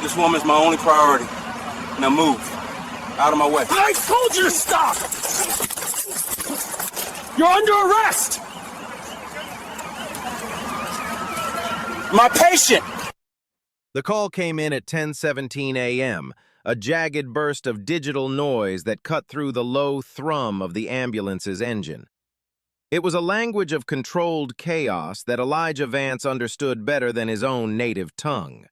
This woman's my only priority. Now move. Out of my way. I told you to stop! You're under arrest! My patient! The call came in at 10:17 a.m., a jagged burst of digital noise that cut through the low thrum of the ambulance's engine. It was a language of controlled chaos that Elijah Vance understood better than his own native tongue.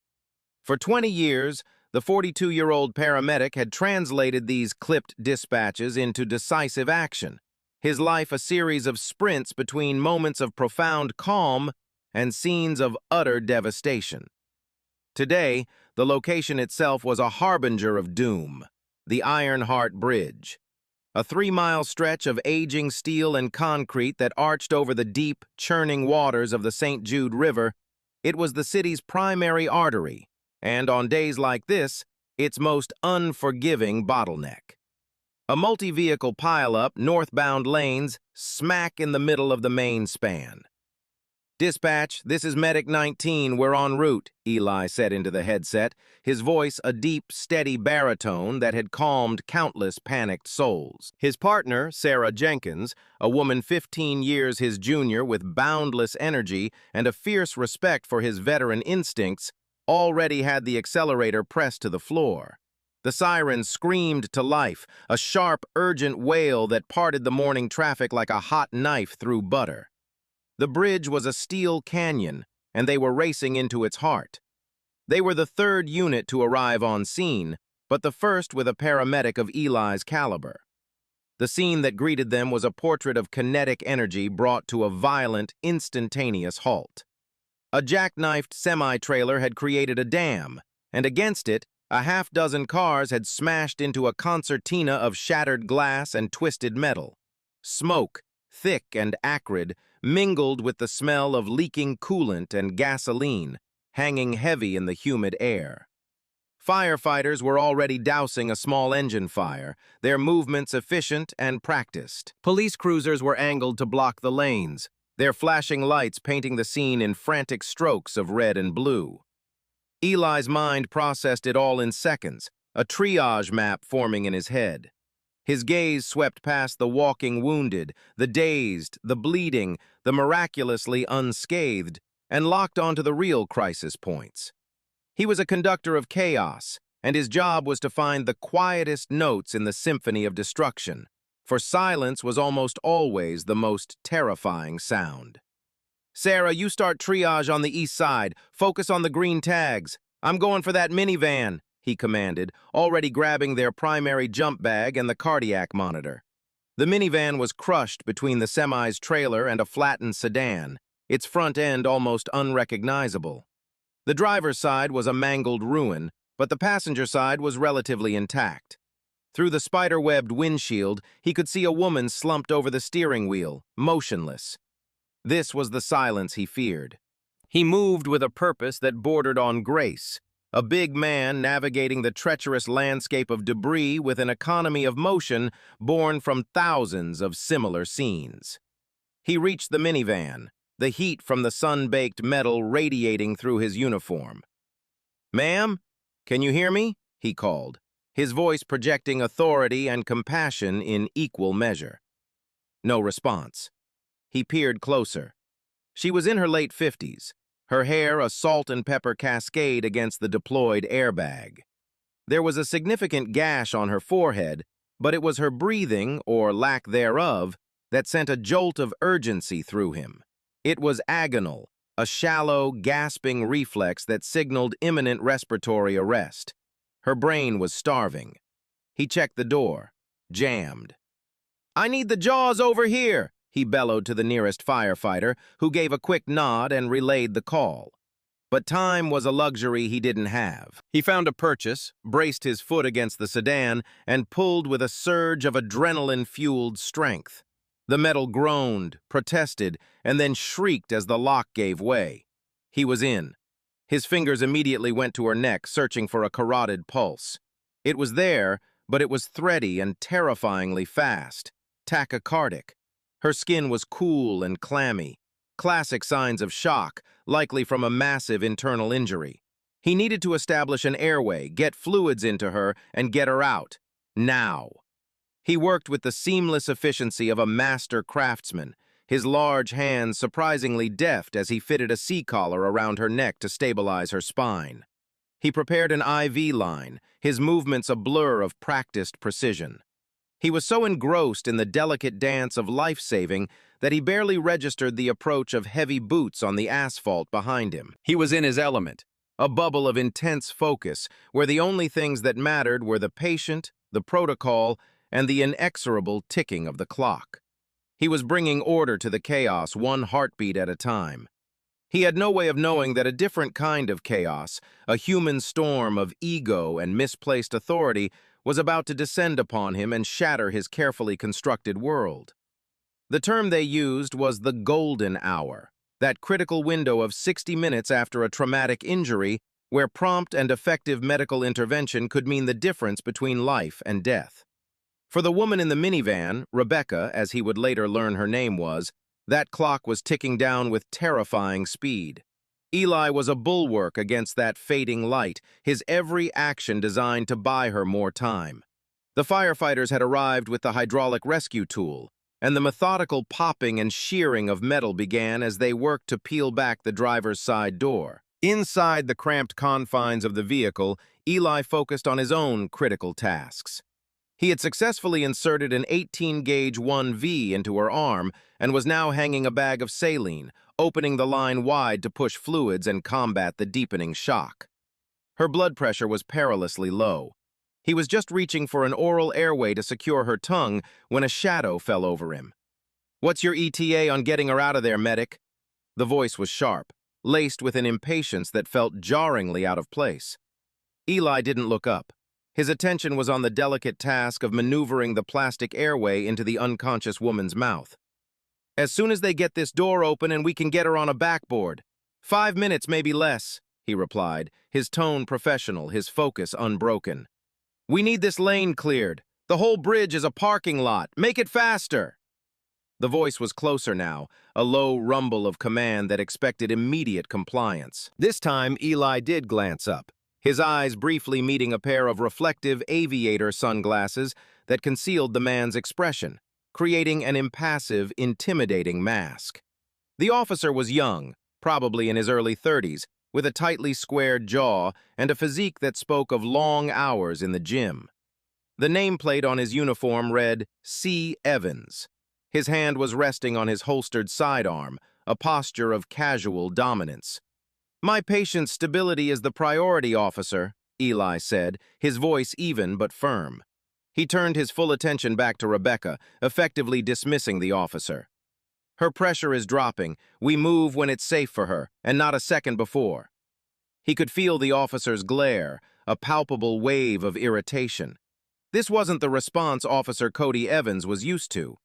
For 20 years, the 42-year-old paramedic had translated these clipped dispatches into decisive action, his life a series of sprints between moments of profound calm and scenes of utter devastation. Today, the location itself was a harbinger of doom, the Ironheart Bridge. A 3-mile stretch of aging steel and concrete that arched over the deep, churning waters of the St. Jude River, it was the city's primary artery, and on days like this, its most unforgiving bottleneck. A multi-vehicle pileup, northbound lanes, smack in the middle of the main span. "Dispatch, this is Medic 19, we're en route," Eli said into the headset, his voice a deep, steady baritone that had calmed countless panicked souls. His partner, Sarah Jenkins, a woman 15 years his junior with boundless energy and a fierce respect for his veteran instincts, already had the accelerator pressed to the floor. The siren screamed to life, a sharp, urgent wail that parted the morning traffic like a hot knife through butter. The bridge was a steel canyon, and they were racing into its heart. They were the third unit to arrive on scene, but the first with a paramedic of Eli's caliber. The scene that greeted them was a portrait of kinetic energy brought to a violent, instantaneous halt. A jackknifed semi-trailer had created a dam, and against it, a half-dozen cars had smashed into a concertina of shattered glass and twisted metal. Smoke, thick and acrid, mingled with the smell of leaking coolant and gasoline, hanging heavy in the humid air. Firefighters were already dousing a small engine fire, their movements efficient and practiced. Police cruisers were angled to block the lanes, their flashing lights painting the scene in frantic strokes of red and blue. Eli's mind processed it all in seconds, a triage map forming in his head. His gaze swept past the walking wounded, the dazed, the bleeding, the miraculously unscathed, and locked onto the real crisis points. He was a conductor of chaos, and his job was to find the quietest notes in the symphony of destruction, for silence was almost always the most terrifying sound. "Sarah, you start triage on the east side. Focus on the green tags. I'm going for that minivan," he commanded, already grabbing their primary jump bag and the cardiac monitor. The minivan was crushed between the semi's trailer and a flattened sedan, its front end almost unrecognizable. The driver's side was a mangled ruin, but the passenger side was relatively intact. Through the spider-webbed windshield, he could see a woman slumped over the steering wheel, motionless. This was the silence he feared. He moved with a purpose that bordered on grace, a big man navigating the treacherous landscape of debris with an economy of motion born from thousands of similar scenes. He reached the minivan, the heat from the sun-baked metal radiating through his uniform. "Ma'am, can you hear me?" he called, his voice projecting authority and compassion in equal measure. No response. He peered closer. She was in her late 50s, her hair a salt and pepper cascade against the deployed airbag. There was a significant gash on her forehead, but it was her breathing, or lack thereof, that sent a jolt of urgency through him. It was agonal, a shallow, gasping reflex that signaled imminent respiratory arrest. Her brain was starving. He checked the door. Jammed. "I need the jaws over here," he bellowed to the nearest firefighter, who gave a quick nod and relayed the call. But time was a luxury he didn't have. He found a purchase, braced his foot against the sedan, and pulled with a surge of adrenaline-fueled strength. The metal groaned, protested, and then shrieked as the lock gave way. He was in. His fingers immediately went to her neck, searching for a carotid pulse. It was there, but it was thready and terrifyingly fast, tachycardic. Her skin was cool and clammy, classic signs of shock, likely from a massive internal injury. He needed to establish an airway, get fluids into her, and get her out. Now. He worked with the seamless efficiency of a master craftsman, his large hands surprisingly deft as he fitted a C-collar around her neck to stabilize her spine. He prepared an IV line, his movements a blur of practiced precision. He was so engrossed in the delicate dance of life-saving that he barely registered the approach of heavy boots on the asphalt behind him. He was in his element, a bubble of intense focus where the only things that mattered were the patient, the protocol, and the inexorable ticking of the clock. He was bringing order to the chaos one heartbeat at a time. He had no way of knowing that a different kind of chaos, a human storm of ego and misplaced authority, was about to descend upon him and shatter his carefully constructed world. The term they used was the golden hour, that critical window of 60 minutes after a traumatic injury where prompt and effective medical intervention could mean the difference between life and death. For the woman in the minivan, Rebecca, as he would later learn her name was, that clock was ticking down with terrifying speed. Eli was a bulwark against that fading light, his every action designed to buy her more time. The firefighters had arrived with the hydraulic rescue tool, and the methodical popping and shearing of metal began as they worked to peel back the driver's side door. Inside the cramped confines of the vehicle, Eli focused on his own critical tasks. He had successfully inserted an 18-gauge 1V into her arm and was now hanging a bag of saline, opening the line wide to push fluids and combat the deepening shock. Her blood pressure was perilously low. He was just reaching for an oral airway to secure her tongue when a shadow fell over him. "What's your ETA on getting her out of there, medic?" The voice was sharp, laced with an impatience that felt jarringly out of place. Eli didn't look up. His attention was on the delicate task of maneuvering the plastic airway into the unconscious woman's mouth. "As soon as they get this door open and we can get her on a backboard. 5 minutes, maybe less," he replied, his tone professional, his focus unbroken. "We need this lane cleared. The whole bridge is a parking lot. Make it faster." The voice was closer now, a low rumble of command that expected immediate compliance. This time, Eli did glance up, his eyes briefly meeting a pair of reflective aviator sunglasses that concealed the man's expression, creating an impassive, intimidating mask. The officer was young, probably in his early 30s, with a tightly squared jaw and a physique that spoke of long hours in the gym. The nameplate on his uniform read C. Evans. His hand was resting on his holstered sidearm, a posture of casual dominance. "My patient's stability is the priority, officer," Eli said, his voice even but firm. He turned his full attention back to Rebecca, effectively dismissing the officer. "Her pressure is dropping. We move when it's safe for her, and not a second before." He could feel the officer's glare, a palpable wave of irritation. This wasn't the response Officer Cody Evans was used to.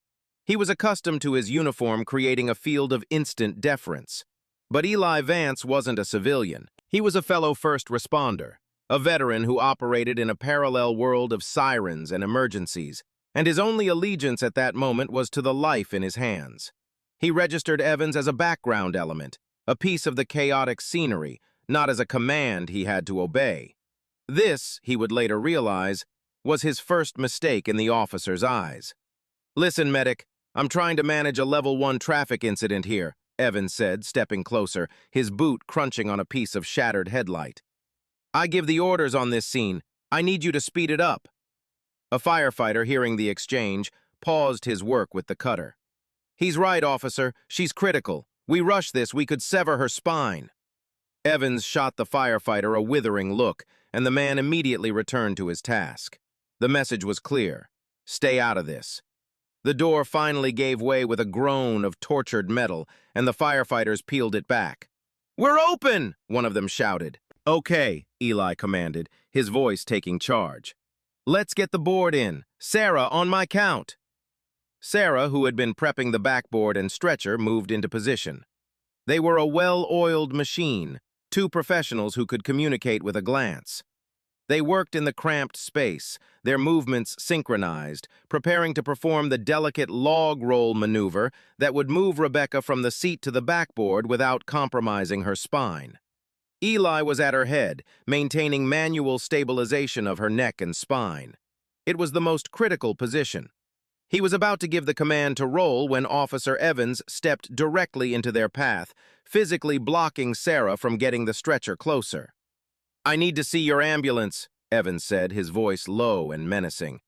He was accustomed to his uniform creating a field of instant deference. But Eli Vance wasn't a civilian. He was a fellow first responder, a veteran who operated in a parallel world of sirens and emergencies, and his only allegiance at that moment was to the life in his hands. He registered Evans as a background element, a piece of the chaotic scenery, not as a command he had to obey. This, he would later realize, was his first mistake in the officer's eyes. "Listen, medic, I'm trying to manage a level 1 traffic incident here," Evans said, stepping closer, his boot crunching on a piece of shattered headlight. "I give the orders on this scene. I need you to speed it up." A firefighter, hearing the exchange, paused his work with the cutter. "He's right, officer. She's critical. We rush this, we could sever her spine." Evans shot the firefighter a withering look, and the man immediately returned to his task. The message was clear. Stay out of this. The door finally gave way with a groan of tortured metal, and the firefighters peeled it back. "We're open!" one of them shouted. "Okay," Eli commanded, his voice taking charge. "Let's get the board in. Sarah, on my count." Sarah, who had been prepping the backboard and stretcher, moved into position. They were a well-oiled machine, 2 professionals who could communicate with a glance. They worked in the cramped space, their movements synchronized, preparing to perform the delicate log roll maneuver that would move Rebecca from the seat to the backboard without compromising her spine. Eli was at her head, maintaining manual stabilization of her neck and spine. It was the most critical position. He was about to give the command to roll when Officer Evans stepped directly into their path, physically blocking Sarah from getting the stretcher closer. "I need to see your ambulance," Evans said, his voice low and menacing.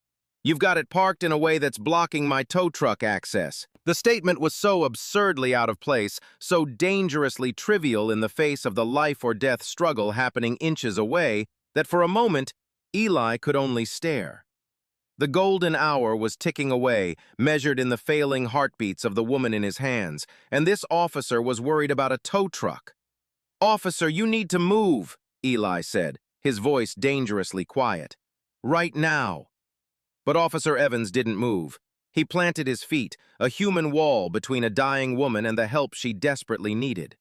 "You've got it parked in a way that's blocking my tow truck access." The statement was so absurdly out of place, so dangerously trivial in the face of the life-or-death struggle happening inches away, that for a moment, Eli could only stare. The golden hour was ticking away, measured in the failing heartbeats of the woman in his hands, and this officer was worried about a tow truck. "Officer, you need to move," Eli said, his voice dangerously quiet. "Right now." But Officer Evans didn't move. He planted his feet, a human wall between a dying woman and the help she desperately needed.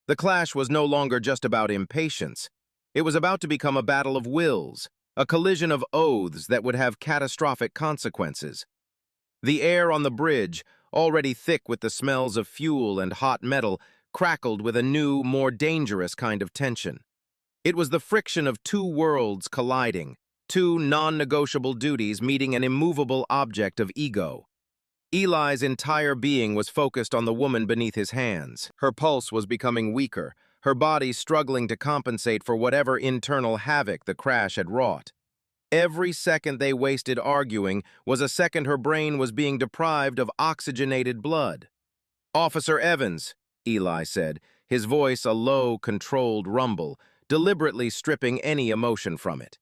The clash was no longer just about impatience. It was about to become a battle of wills, a collision of oaths that would have catastrophic consequences. The air on the bridge, already thick with the smells of fuel and hot metal, crackled with a new, more dangerous kind of tension. It was the friction of two worlds colliding, two non-negotiable duties meeting an immovable object of ego. Eli's entire being was focused on the woman beneath his hands. Her pulse was becoming weaker, her body struggling to compensate for whatever internal havoc the crash had wrought. Every second they wasted arguing was a second her brain was being deprived of oxygenated blood. "Officer Evans," Eli said, his voice a low, controlled rumble, deliberately stripping any emotion from it.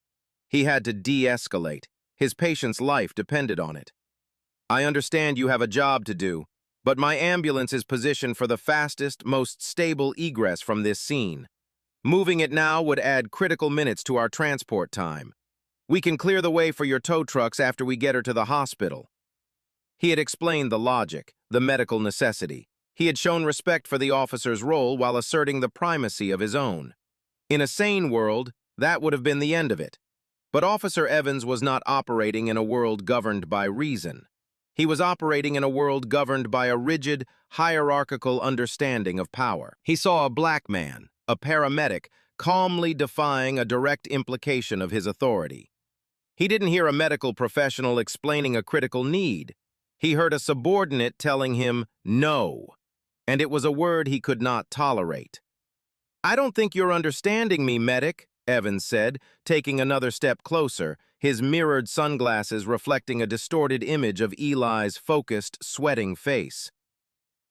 He had to de-escalate. His patient's life depended on it. "I understand you have a job to do, but my ambulance is positioned for the fastest, most stable egress from this scene. Moving it now would add critical minutes to our transport time. We can clear the way for your tow trucks after we get her to the hospital." He had explained the logic, the medical necessity. He had shown respect for the officer's role while asserting the primacy of his own. In a sane world, that would have been the end of it. But Officer Evans was not operating in a world governed by reason. He was operating in a world governed by a rigid, hierarchical understanding of power. He saw a black man, a paramedic, calmly defying a direct implication of his authority. He didn't hear a medical professional explaining a critical need. He heard a subordinate telling him no, and it was a word he could not tolerate. "I don't think you're understanding me, medic," Evans said, taking another step closer, his mirrored sunglasses reflecting a distorted image of Eli's focused, sweating face.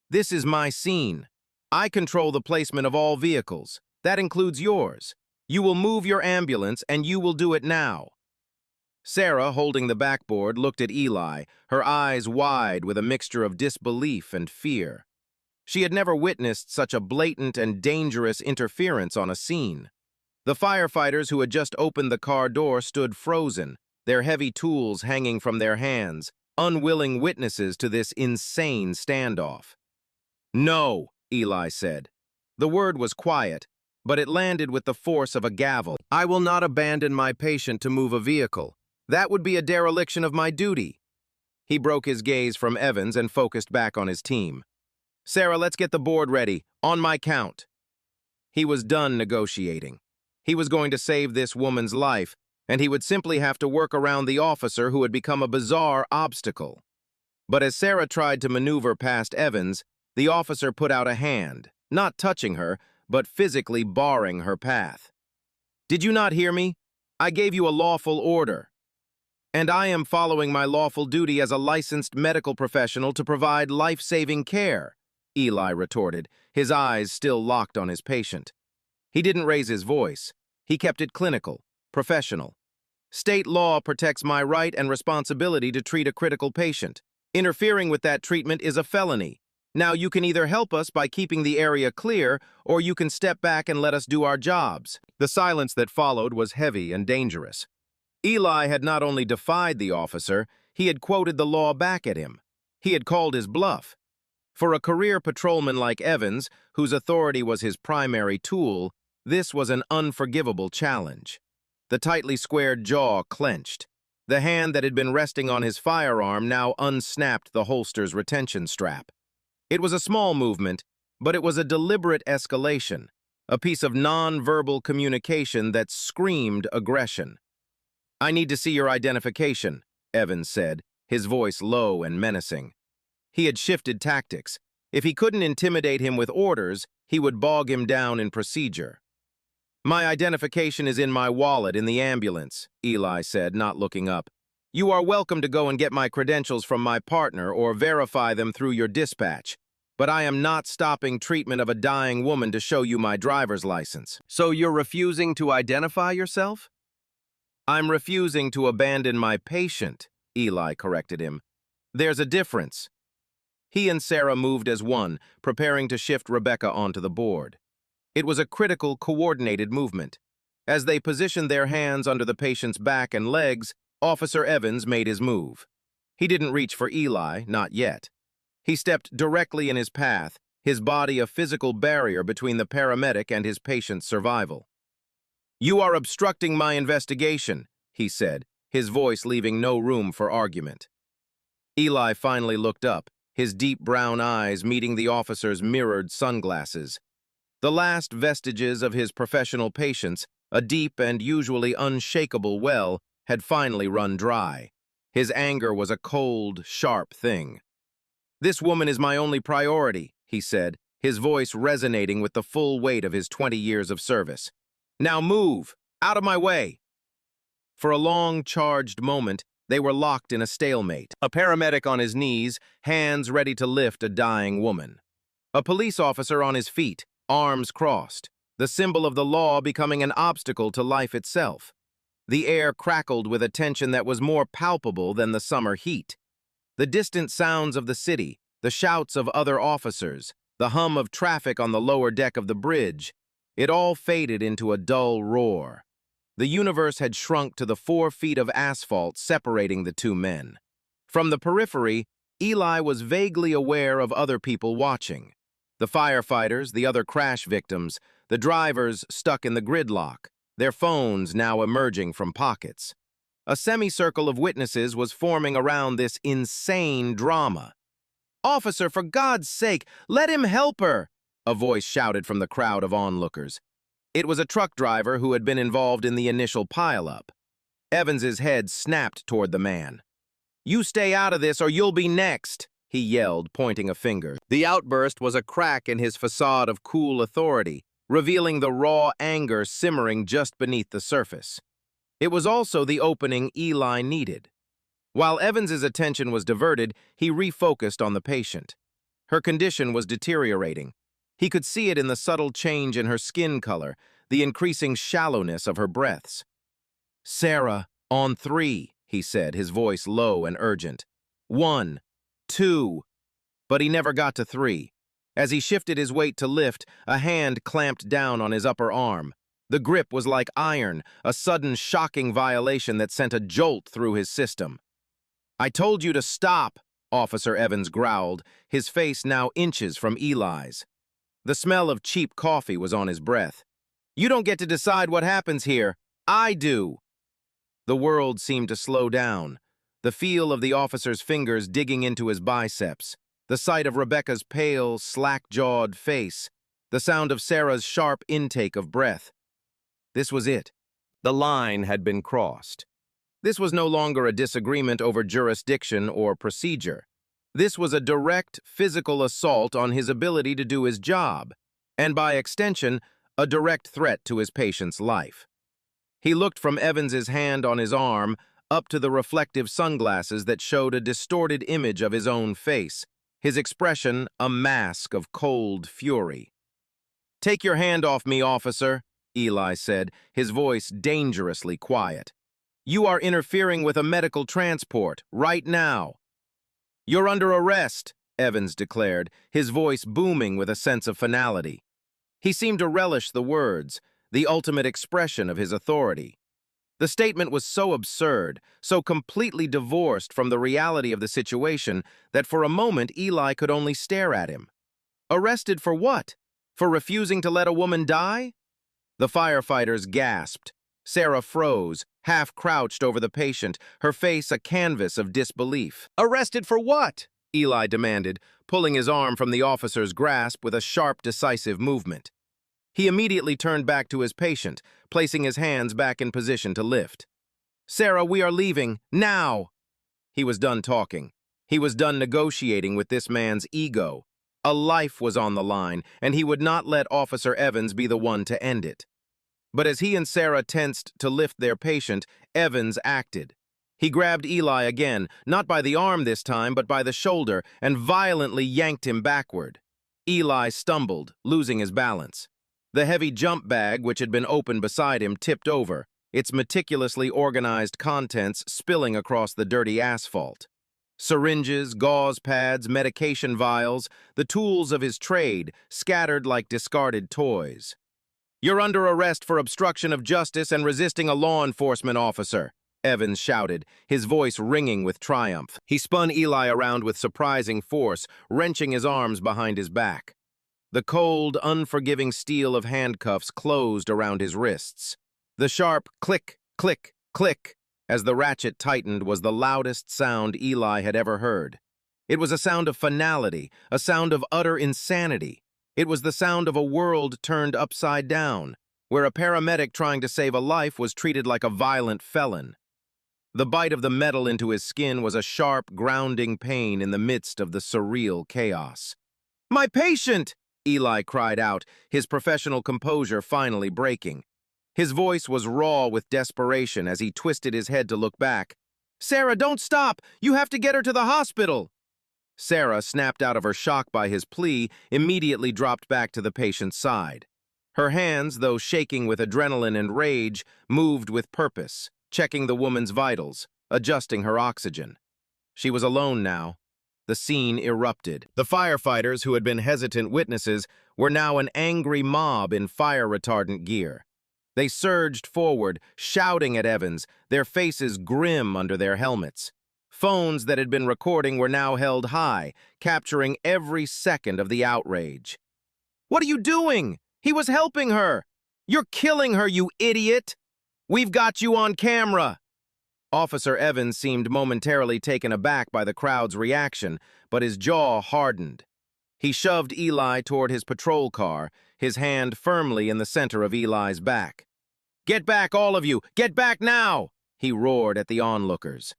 "This is my scene. I control the placement of all vehicles. That includes yours. You will move your ambulance, and you will do it now." Sarah, holding the backboard, looked at Eli, her eyes wide with a mixture of disbelief and fear. She had never witnessed such a blatant and dangerous interference on a scene. The firefighters who had just opened the car door stood frozen, their heavy tools hanging from their hands, unwilling witnesses to this insane standoff. "No," Eli said. The word was quiet, but it landed with the force of a gavel. "I will not abandon my patient to move a vehicle. That would be a dereliction of my duty." He broke his gaze from Evans and focused back on his team. "Sarah, let's get the board ready. On my count." He was done negotiating. He was going to save this woman's life, and he would simply have to work around the officer who had become a bizarre obstacle. But as Sarah tried to maneuver past Evans, the officer put out a hand, not touching her, but physically barring her path. "Did you not hear me? I gave you a lawful order. And I am following my lawful duty as a licensed medical professional to provide life-saving care," Eli retorted, his eyes still locked on his patient. He didn't raise his voice. He kept it clinical, professional. "State law protects my right and responsibility to treat a critical patient. Interfering with that treatment is a felony. Now you can either help us by keeping the area clear, or you can step back and let us do our jobs." The silence that followed was heavy and dangerous. Eli had not only defied the officer, he had quoted the law back at him. He had called his bluff. For a career patrolman like Evans, whose authority was his primary tool, this was an unforgivable challenge. The tightly squared jaw clenched. The hand that had been resting on his firearm now unsnapped the holster's retention strap. It was a small movement, but it was a deliberate escalation. a piece of non-verbal communication that screamed aggression. "I need to see your identification," Evans said, his voice low and menacing. He had shifted tactics. If he couldn't intimidate him with orders, he would bog him down in procedure. "My identification is in my wallet in the ambulance," Eli said, not looking up. "You are welcome to go and get my credentials from my partner or verify them through your dispatch. But I am not stopping treatment of a dying woman to show you my driver's license." "So you're refusing to identify yourself?" "I'm refusing to abandon my patient," Eli corrected him. "There's a difference." He and Sarah moved as one, preparing to shift Rebecca onto the board. It was a critical, coordinated movement. As they positioned their hands under the patient's back and legs, Officer Evans made his move. He didn't reach for Eli, not yet. He stepped directly in his path, his body a physical barrier between the paramedic and his patient's survival. "You are obstructing my investigation," he said, his voice leaving no room for argument. Eli finally looked up, his deep brown eyes meeting the officer's mirrored sunglasses. The last vestiges of his professional patience, a deep and usually unshakable well, had finally run dry. His anger was a cold, sharp thing. "This woman is my only priority," he said, his voice resonating with the full weight of his 20 years of service. "Now move! Out of my way!" For a long, charged moment, they were locked in a stalemate. A paramedic on his knees, hands ready to lift a dying woman. A police officer on his feet, arms crossed, the symbol of the law becoming an obstacle to life itself. The air crackled with a tension that was more palpable than the summer heat. The distant sounds of the city, the shouts of other officers, the hum of traffic on the lower deck of the bridge, it all faded into a dull roar. The universe had shrunk to the 4 feet of asphalt separating the two men. From the periphery, Eli was vaguely aware of other people watching. The firefighters, the other crash victims, the drivers stuck in the gridlock, their phones now emerging from pockets. A semicircle of witnesses was forming around this insane drama. "Officer, for God's sake, let him help her!" a voice shouted from the crowd of onlookers. It was a truck driver who had been involved in the initial pileup. Evans's head snapped toward the man. "You stay out of this or you'll be next," he yelled, pointing a finger. The outburst was a crack in his facade of cool authority, revealing the raw anger simmering just beneath the surface. It was also the opening Eli needed. While Evans's attention was diverted, he refocused on the patient. Her condition was deteriorating. He could see it in the subtle change in her skin color, the increasing shallowness of her breaths. "Sarah, on 3, he said, his voice low and urgent. 1, 2, but he never got to 3. As he shifted his weight to lift, a hand clamped down on his upper arm. The grip was like iron, a sudden shocking violation that sent a jolt through his system. "I told you to stop," Officer Evans growled, his face now inches from Eli's. The smell of cheap coffee was on his breath. "You don't get to decide what happens here. I do." The world seemed to slow down. The feel of the officer's fingers digging into his biceps, the sight of Rebecca's pale, slack-jawed face, the sound of Sarah's sharp intake of breath. This was it. The line had been crossed. This was no longer a disagreement over jurisdiction or procedure. This was a direct, physical assault on his ability to do his job, and by extension, a direct threat to his patient's life. He looked from Evans's hand on his arm up to the reflective sunglasses that showed a distorted image of his own face, his expression a mask of cold fury. "Take your hand off me, officer," Eli said, his voice dangerously quiet. "You are interfering with a medical transport, right now." "You're under arrest," Evans declared, his voice booming with a sense of finality. He seemed to relish the words, the ultimate expression of his authority. The statement was so absurd, so completely divorced from the reality of the situation that for a moment Eli could only stare at him. Arrested for what? For refusing to let a woman die? The firefighters gasped. Sarah froze, half crouched over the patient, her face a canvas of disbelief. "Arrested for what?" Eli demanded, pulling his arm from the officer's grasp with a sharp, decisive movement. He immediately turned back to his patient, placing his hands back in position to lift. "Sarah, we are leaving, now!" He was done talking. He was done negotiating with this man's ego. A life was on the line, and he would not let Officer Evans be the one to end it. But as he and Sarah tensed to lift their patient, Evans acted. He grabbed Eli again, not by the arm this time, but by the shoulder, and violently yanked him backward. Eli stumbled, losing his balance. The heavy jump bag, which had been open beside him, tipped over, its meticulously organized contents spilling across the dirty asphalt. Syringes, gauze pads, medication vials, the tools of his trade, scattered like discarded toys. "You're under arrest for obstruction of justice and resisting a law enforcement officer," Evans shouted, his voice ringing with triumph. He spun Eli around with surprising force, wrenching his arms behind his back. The cold, unforgiving steel of handcuffs closed around his wrists. The sharp click, click, click, as the ratchet tightened, was the loudest sound Eli had ever heard. It was a sound of finality, a sound of utter insanity. It was the sound of a world turned upside down, where a paramedic trying to save a life was treated like a violent felon. The bite of the metal into his skin was a sharp, grounding pain in the midst of the surreal chaos. "My patient!" Eli cried out, his professional composure finally breaking. His voice was raw with desperation as he twisted his head to look back. "Sarah, don't stop! You have to get her to the hospital!" Sarah, snapped out of her shock by his plea, immediately dropped back to the patient's side. Her hands, though shaking with adrenaline and rage, moved with purpose, checking the woman's vitals, adjusting her oxygen. She was alone now. The scene erupted. The firefighters, who had been hesitant witnesses, were now an angry mob in fire-retardant gear. They surged forward, shouting at Evans, their faces grim under their helmets. Phones that had been recording were now held high, capturing every second of the outrage. "What are you doing? He was helping her! You're killing her, you idiot! We've got you on camera!" Officer Evans seemed momentarily taken aback by the crowd's reaction, but his jaw hardened. He shoved Eli toward his patrol car, his hand firmly in the center of Eli's back. "Get back, all of you! Get back now!" he roared at the onlookers.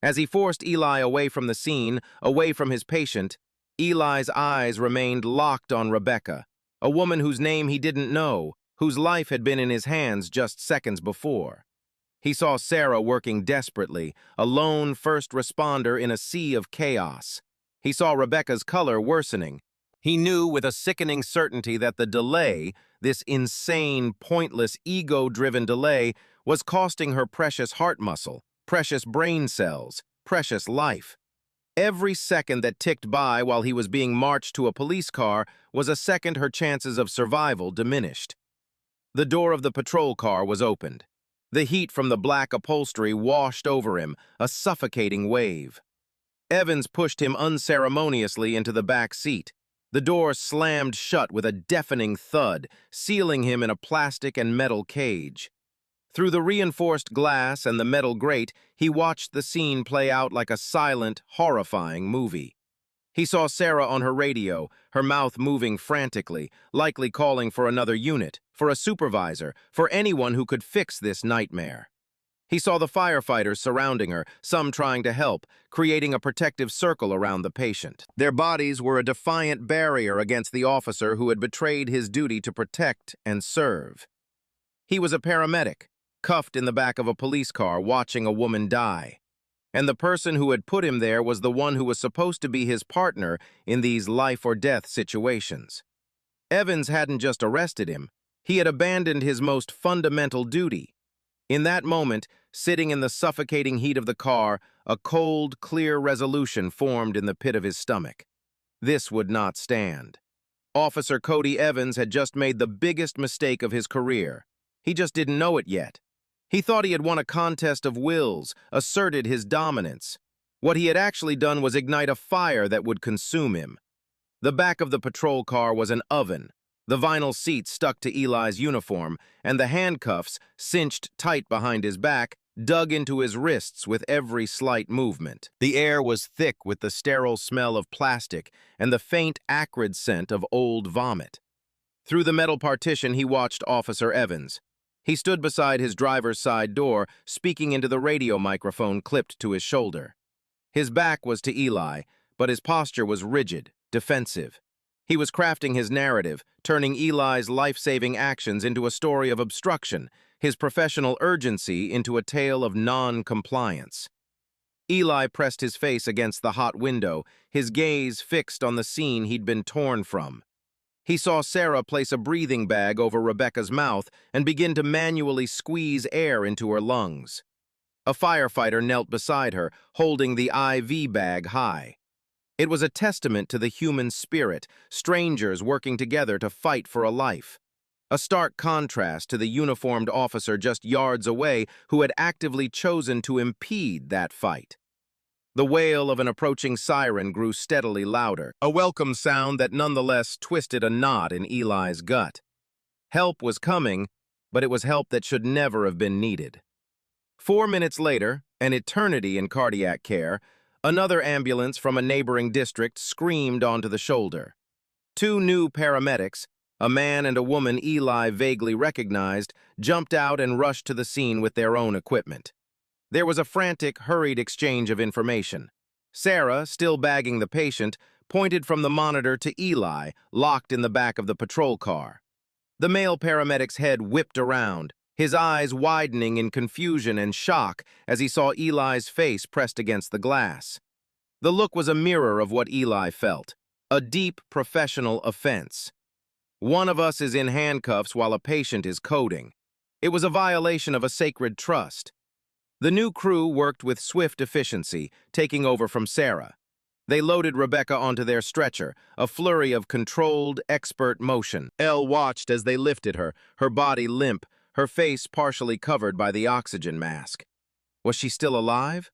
As he forced Eli away from the scene, away from his patient, Eli's eyes remained locked on Rebecca, a woman whose name he didn't know, whose life had been in his hands just seconds before. He saw Sarah working desperately, a lone first responder in a sea of chaos. He saw Rebecca's color worsening. He knew with a sickening certainty that the delay, this insane, pointless, ego-driven delay, was costing her precious heart muscle, precious brain cells, precious life. Every second that ticked by while he was being marched to a police car was a second her chances of survival diminished. The door of the patrol car was opened. The heat from the black upholstery washed over him, a suffocating wave. Evans pushed him unceremoniously into the back seat. The door slammed shut with a deafening thud, sealing him in a plastic and metal cage. Through the reinforced glass and the metal grate, he watched the scene play out like a silent, horrifying movie. He saw Sarah on her radio, her mouth moving frantically, likely calling for another unit, for a supervisor, for anyone who could fix this nightmare. He saw the firefighters surrounding her, some trying to help, creating a protective circle around the patient. Their bodies were a defiant barrier against the officer who had betrayed his duty to protect and serve. He was a paramedic, cuffed in the back of a police car, watching a woman die. And the person who had put him there was the one who was supposed to be his partner in these life-or-death situations. Evans hadn't just arrested him, he had abandoned his most fundamental duty. In that moment, sitting in the suffocating heat of the car, a cold, clear resolution formed in the pit of his stomach. This would not stand. Officer Cody Evans had just made the biggest mistake of his career. He just didn't know it yet. He thought he had won a contest of wills, asserted his dominance. What he had actually done was ignite a fire that would consume him. The back of the patrol car was an oven. The vinyl seat stuck to Eli's uniform, and the handcuffs, cinched tight behind his back, dug into his wrists with every slight movement. The air was thick with the sterile smell of plastic and the faint, acrid scent of old vomit. Through the metal partition, he watched Officer Evans. He stood beside his driver's side door, speaking into the radio microphone clipped to his shoulder. His back was to Eli, but his posture was rigid, defensive. He was crafting his narrative, turning Eli's life-saving actions into a story of obstruction, his professional urgency into a tale of non-compliance. Eli pressed his face against the hot window, his gaze fixed on the scene he'd been torn from. He saw Sarah place a breathing bag over Rebecca's mouth and begin to manually squeeze air into her lungs. A firefighter knelt beside her, holding the IV bag high. It was a testament to the human spirit, strangers working together to fight for a life. A stark contrast to the uniformed officer just yards away who had actively chosen to impede that fight. The wail of an approaching siren grew steadily louder, a welcome sound that nonetheless twisted a knot in Eli's gut. Help was coming, but it was help that should never have been needed. 4 minutes later, an eternity in cardiac care, another ambulance from a neighboring district screamed onto the shoulder. 2 new paramedics, a man and a woman Eli vaguely recognized, jumped out and rushed to the scene with their own equipment. There was a frantic, hurried exchange of information. Sarah, still bagging the patient, pointed from the monitor to Eli, locked in the back of the patrol car. The male paramedic's head whipped around, his eyes widening in confusion and shock as he saw Eli's face pressed against the glass. The look was a mirror of what Eli felt, a deep professional offense. One of us is in handcuffs while a patient is coding. It was a violation of a sacred trust. The new crew worked with swift efficiency, taking over from Sarah. They loaded Rebecca onto their stretcher, a flurry of controlled, expert motion. Elle watched as they lifted her, her body limp, her face partially covered by the oxygen mask. Was she still alive?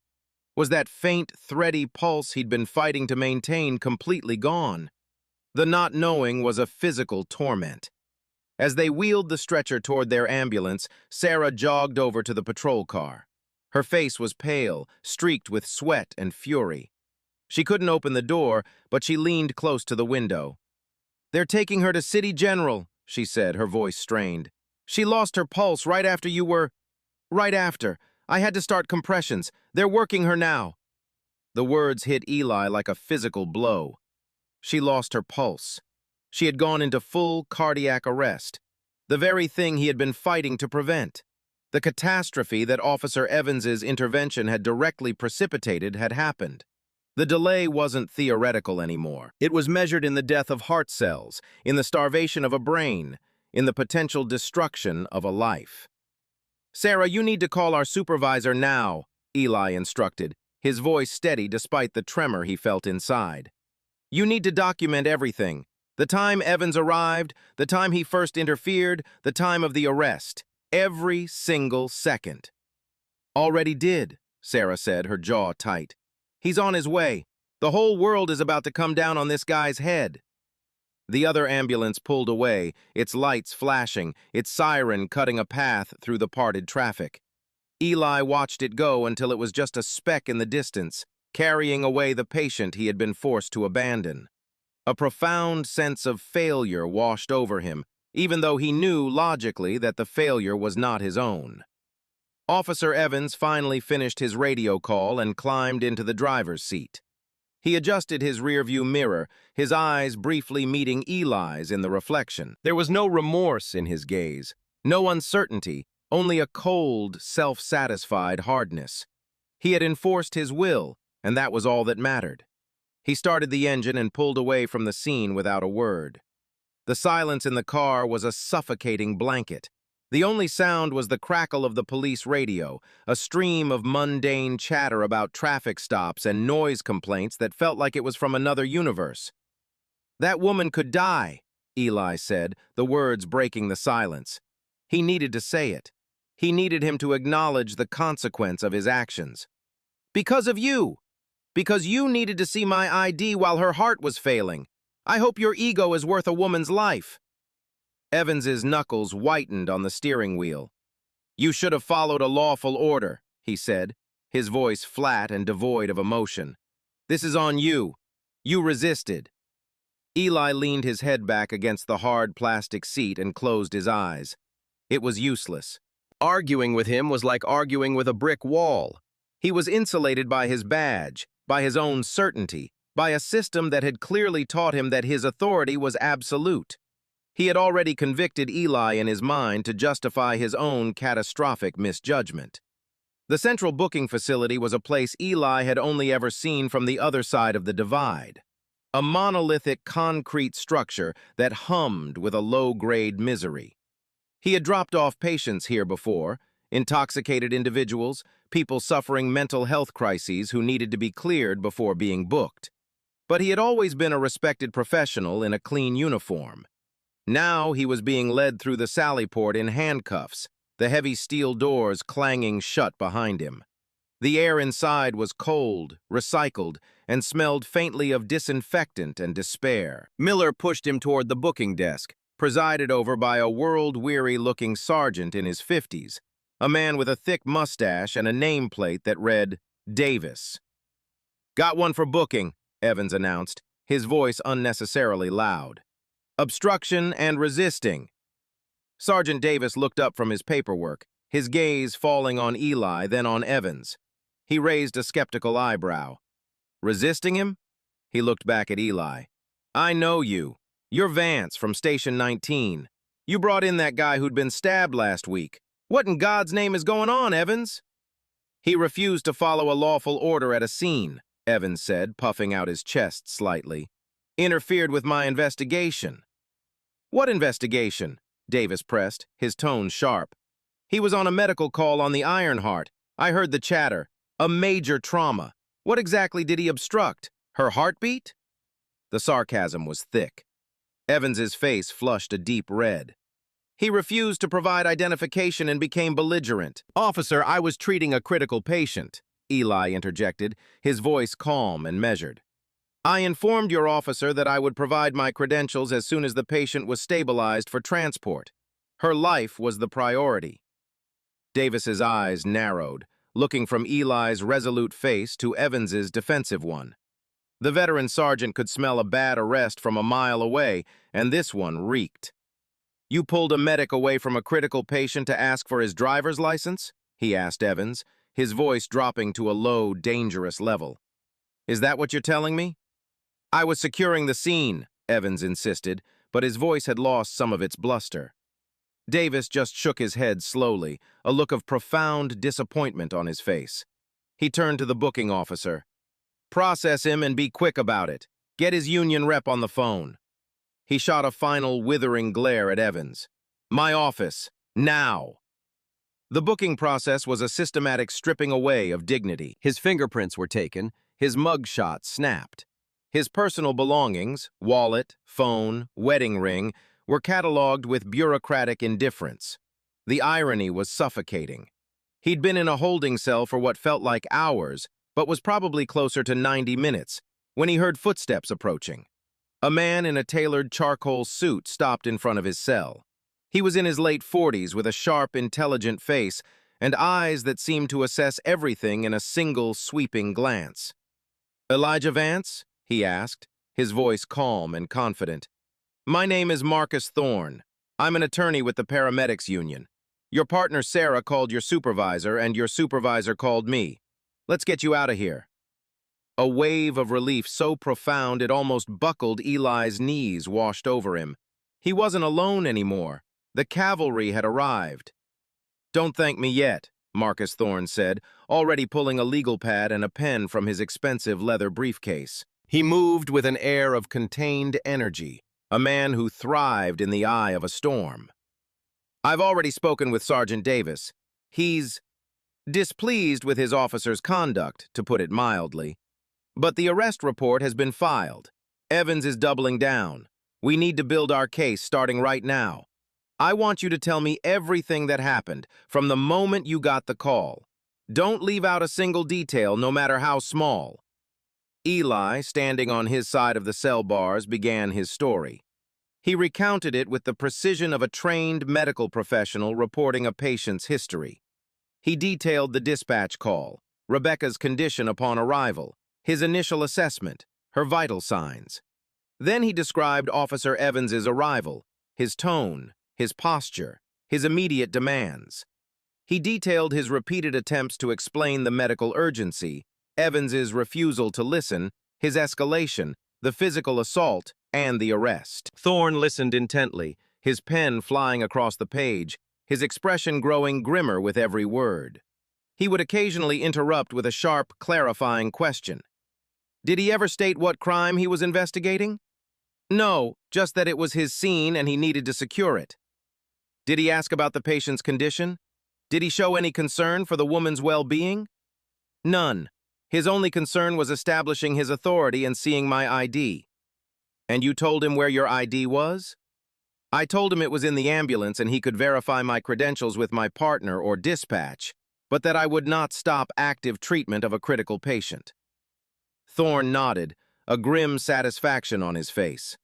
Was that faint, thready pulse he'd been fighting to maintain completely gone? The not knowing was a physical torment. As they wheeled the stretcher toward their ambulance, Sarah jogged over to the patrol car. Her face was pale, streaked with sweat and fury. She couldn't open the door, but she leaned close to the window. "They're taking her to City General," she said, her voice strained. "She lost her pulse right after you were—" "Right after. I had to start compressions. They're working her now." The words hit Eli like a physical blow. She lost her pulse. She had gone into full cardiac arrest, the very thing he had been fighting to prevent. The catastrophe that Officer Evans's intervention had directly precipitated had happened. The delay wasn't theoretical anymore. It was measured in the death of heart cells, in the starvation of a brain, in the potential destruction of a life. "Sarah, you need to call our supervisor now," Eli instructed, his voice steady despite the tremor he felt inside. "You need to document everything. The time Evans arrived, the time he first interfered, the time of the arrest. Every single second." "Already did," Sarah said, her jaw tight. "He's on his way. The whole world is about to come down on this guy's head." The other ambulance pulled away, its lights flashing, its siren cutting a path through the parted traffic. Eli watched it go until it was just a speck in the distance, carrying away the patient he had been forced to abandon. A profound sense of failure washed over him, even though he knew logically that the failure was not his own. Officer Evans finally finished his radio call and climbed into the driver's seat. He adjusted his rearview mirror, his eyes briefly meeting Eli's in the reflection. There was no remorse in his gaze, no uncertainty, only a cold, self-satisfied hardness. He had enforced his will, and that was all that mattered. He started the engine and pulled away from the scene without a word. The silence in the car was a suffocating blanket. The only sound was the crackle of the police radio, a stream of mundane chatter about traffic stops and noise complaints that felt like it was from another universe. "That woman could die," Eli said, the words breaking the silence. He needed to say it. He needed him to acknowledge the consequence of his actions. "Because of you. Because you needed to see my ID while her heart was failing. I hope your ego is worth a woman's life." Evans's knuckles whitened on the steering wheel. "You should have followed a lawful order," he said, his voice flat and devoid of emotion. "This is on you. You resisted." Eli leaned his head back against the hard plastic seat and closed his eyes. It was useless. Arguing with him was like arguing with a brick wall. He was insulated by his badge, by his own certainty, by a system that had clearly taught him that his authority was absolute. He had already convicted Eli in his mind to justify his own catastrophic misjudgment. The central booking facility was a place Eli had only ever seen from the other side of the divide. A monolithic concrete structure that hummed with a low-grade misery. He had dropped off patients here before, intoxicated individuals, people suffering mental health crises who needed to be cleared before being booked. But he had always been a respected professional in a clean uniform. Now he was being led through the sally port in handcuffs, the heavy steel doors clanging shut behind him. The air inside was cold, recycled, and smelled faintly of disinfectant and despair. Miller pushed him toward the booking desk, presided over by a world-weary-looking sergeant in his 50s, a man with a thick mustache and a nameplate that read, Davis. "Got one for booking," Evans announced, his voice unnecessarily loud. "Obstruction and resisting." Sergeant Davis looked up from his paperwork, his gaze falling on Eli, then on Evans. He raised a skeptical eyebrow. "Resisting him?" He looked back at Eli. "I know you. You're Vance from Station 19. You brought in that guy who'd been stabbed last week. What in God's name is going on, Evans?" "He refused to follow a lawful order at a scene," Evans said, puffing out his chest slightly. "Interfered with my investigation." "What investigation?" Davis pressed, his tone sharp. "He was on a medical call on the Ironheart. I heard the chatter. A major trauma. What exactly did he obstruct? Her heartbeat?" The sarcasm was thick. Evans's face flushed a deep red. "He refused to provide identification and became belligerent." "Officer, I was treating a critical patient," Eli interjected, his voice calm and measured. "I informed your officer that I would provide my credentials as soon as the patient was stabilized for transport. Her life was the priority." Davis's eyes narrowed, looking from Eli's resolute face to Evans's defensive one. The veteran sergeant could smell a bad arrest from a mile away, and this one reeked. "You pulled a medic away from a critical patient to ask for his driver's license?" he asked Evans, his voice dropping to a low, dangerous level. "Is that what you're telling me?" "I was securing the scene," Evans insisted, but his voice had lost some of its bluster. Davis just shook his head slowly, a look of profound disappointment on his face. He turned to the booking officer. "Process him and be quick about it. Get his union rep on the phone." He shot a final withering glare at Evans. "My office, now." The booking process was a systematic stripping away of dignity. His fingerprints were taken, his mugshot snapped. His personal belongings, wallet, phone, wedding ring, were cataloged with bureaucratic indifference. The irony was suffocating. He'd been in a holding cell for what felt like hours, but was probably closer to 90 minutes, when he heard footsteps approaching. A man in a tailored charcoal suit stopped in front of his cell. He was in his late 40s with a sharp, intelligent face and eyes that seemed to assess everything in a single, sweeping glance. "Elijah Vance?" he asked, his voice calm and confident. "My name is Marcus Thorne. I'm an attorney with the Paramedics Union. Your partner Sarah called your supervisor, and your supervisor called me. Let's get you out of here." A wave of relief so profound it almost buckled Eli's knees washed over him. He wasn't alone anymore. The cavalry had arrived. "Don't thank me yet," Marcus Thorne said, already pulling a legal pad and a pen from his expensive leather briefcase. He moved with an air of contained energy, a man who thrived in the eye of a storm. "I've already spoken with Sergeant Davis. He's displeased with his officer's conduct, to put it mildly. But the arrest report has been filed. Evans is doubling down. We need to build our case starting right now. I want you to tell me everything that happened, from the moment you got the call. Don't leave out a single detail, no matter how small." Eli, standing on his side of the cell bars, began his story. He recounted it with the precision of a trained medical professional reporting a patient's history. He detailed the dispatch call, Rebecca's condition upon arrival, his initial assessment, her vital signs. Then he described Officer Evans's arrival, his tone, his posture, his immediate demands. He detailed his repeated attempts to explain the medical urgency, Evans's refusal to listen, his escalation, the physical assault, and the arrest. Thorne listened intently, his pen flying across the page, his expression growing grimmer with every word. He would occasionally interrupt with a sharp, clarifying question. Did he ever state what crime he was investigating? No, just that it was his scene and he needed to secure it. Did he ask about the patient's condition? Did he show any concern for the woman's well-being? None. His only concern was establishing his authority and seeing my ID. And you told him where your ID was? I told him it was in the ambulance and he could verify my credentials with my partner or dispatch, but that I would not stop active treatment of a critical patient. Thorne nodded, a grim satisfaction on his face.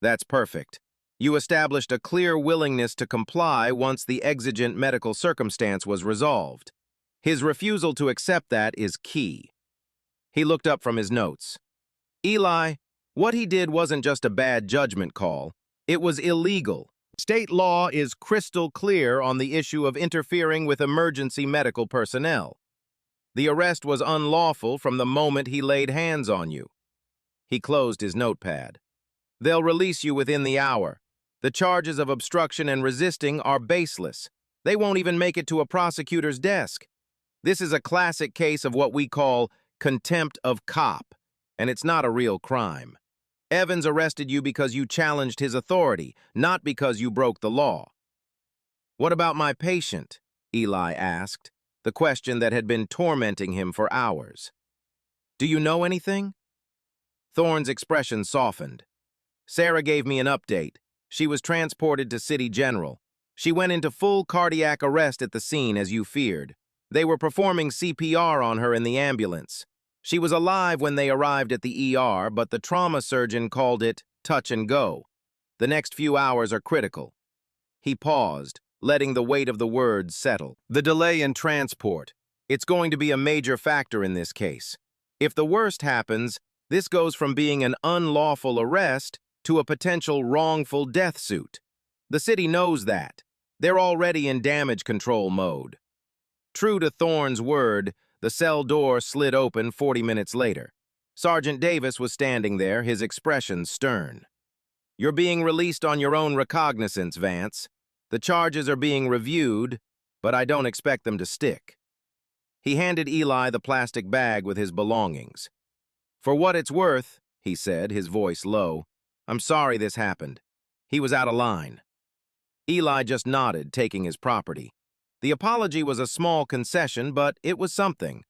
That's perfect. You established a clear willingness to comply once the exigent medical circumstance was resolved. His refusal to accept that is key. He looked up from his notes. Eli, what he did wasn't just a bad judgment call. It was illegal. State law is crystal clear on the issue of interfering with emergency medical personnel. The arrest was unlawful from the moment he laid hands on you. He closed his notepad. They'll release you within the hour. The charges of obstruction and resisting are baseless. They won't even make it to a prosecutor's desk. This is a classic case of what we call contempt of cop, and it's not a real crime. Evans arrested you because you challenged his authority, not because you broke the law. What about my patient? Eli asked, the question that had been tormenting him for hours. Do you know anything? Thorne's expression softened. Sarah gave me an update. She was transported to City General. She went into full cardiac arrest at the scene, as you feared. They were performing CPR on her in the ambulance. She was alive when they arrived at the ER, but the trauma surgeon called it touch and go. The next few hours are critical. He paused, letting the weight of the words settle. The delay in transport. It's going to be a major factor in this case. If the worst happens, this goes from being an unlawful arrest to a potential wrongful death suit. The city knows that. They're already in damage control mode. True to Thorne's word, the cell door slid open 40 minutes later. Sergeant Davis was standing there, his expression stern. You're being released on your own recognizance, Vance. The charges are being reviewed, but I don't expect them to stick. He handed Eli the plastic bag with his belongings. For what it's worth, he said, his voice low, I'm sorry this happened. He was out of line. Eli just nodded, taking his property. The apology was a small concession, but it was something.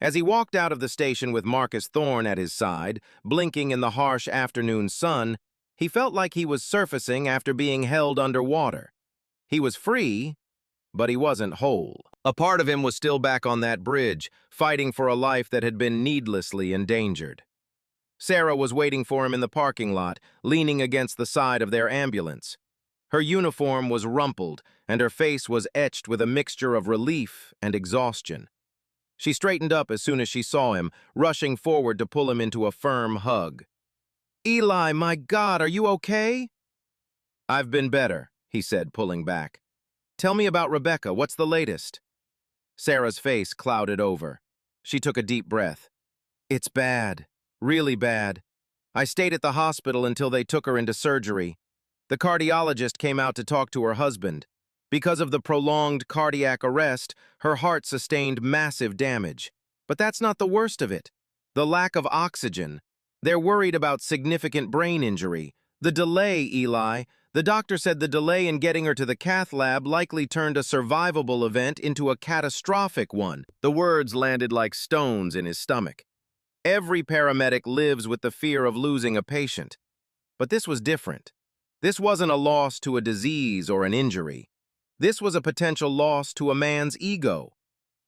As he walked out of the station with Marcus Thorne at his side, blinking in the harsh afternoon sun, he felt like he was surfacing after being held underwater. He was free, but he wasn't whole. A part of him was still back on that bridge, fighting for a life that had been needlessly endangered. Sarah was waiting for him in the parking lot, leaning against the side of their ambulance. Her uniform was rumpled, and her face was etched with a mixture of relief and exhaustion. She straightened up as soon as she saw him, rushing forward to pull him into a firm hug. Eli, my God, are you okay? I've been better, he said, pulling back. Tell me about Rebecca. What's the latest? Sarah's face clouded over. She took a deep breath. It's bad. Really bad. I stayed at the hospital until they took her into surgery. The cardiologist came out to talk to her husband. Because of the prolonged cardiac arrest, her heart sustained massive damage. But that's not the worst of it. The lack of oxygen. They're worried about significant brain injury. The delay, Eli. The doctor said the delay in getting her to the cath lab likely turned a survivable event into a catastrophic one. The words landed like stones in his stomach. Every paramedic lives with the fear of losing a patient. But this was different. This wasn't a loss to a disease or an injury. This was a potential loss to a man's ego.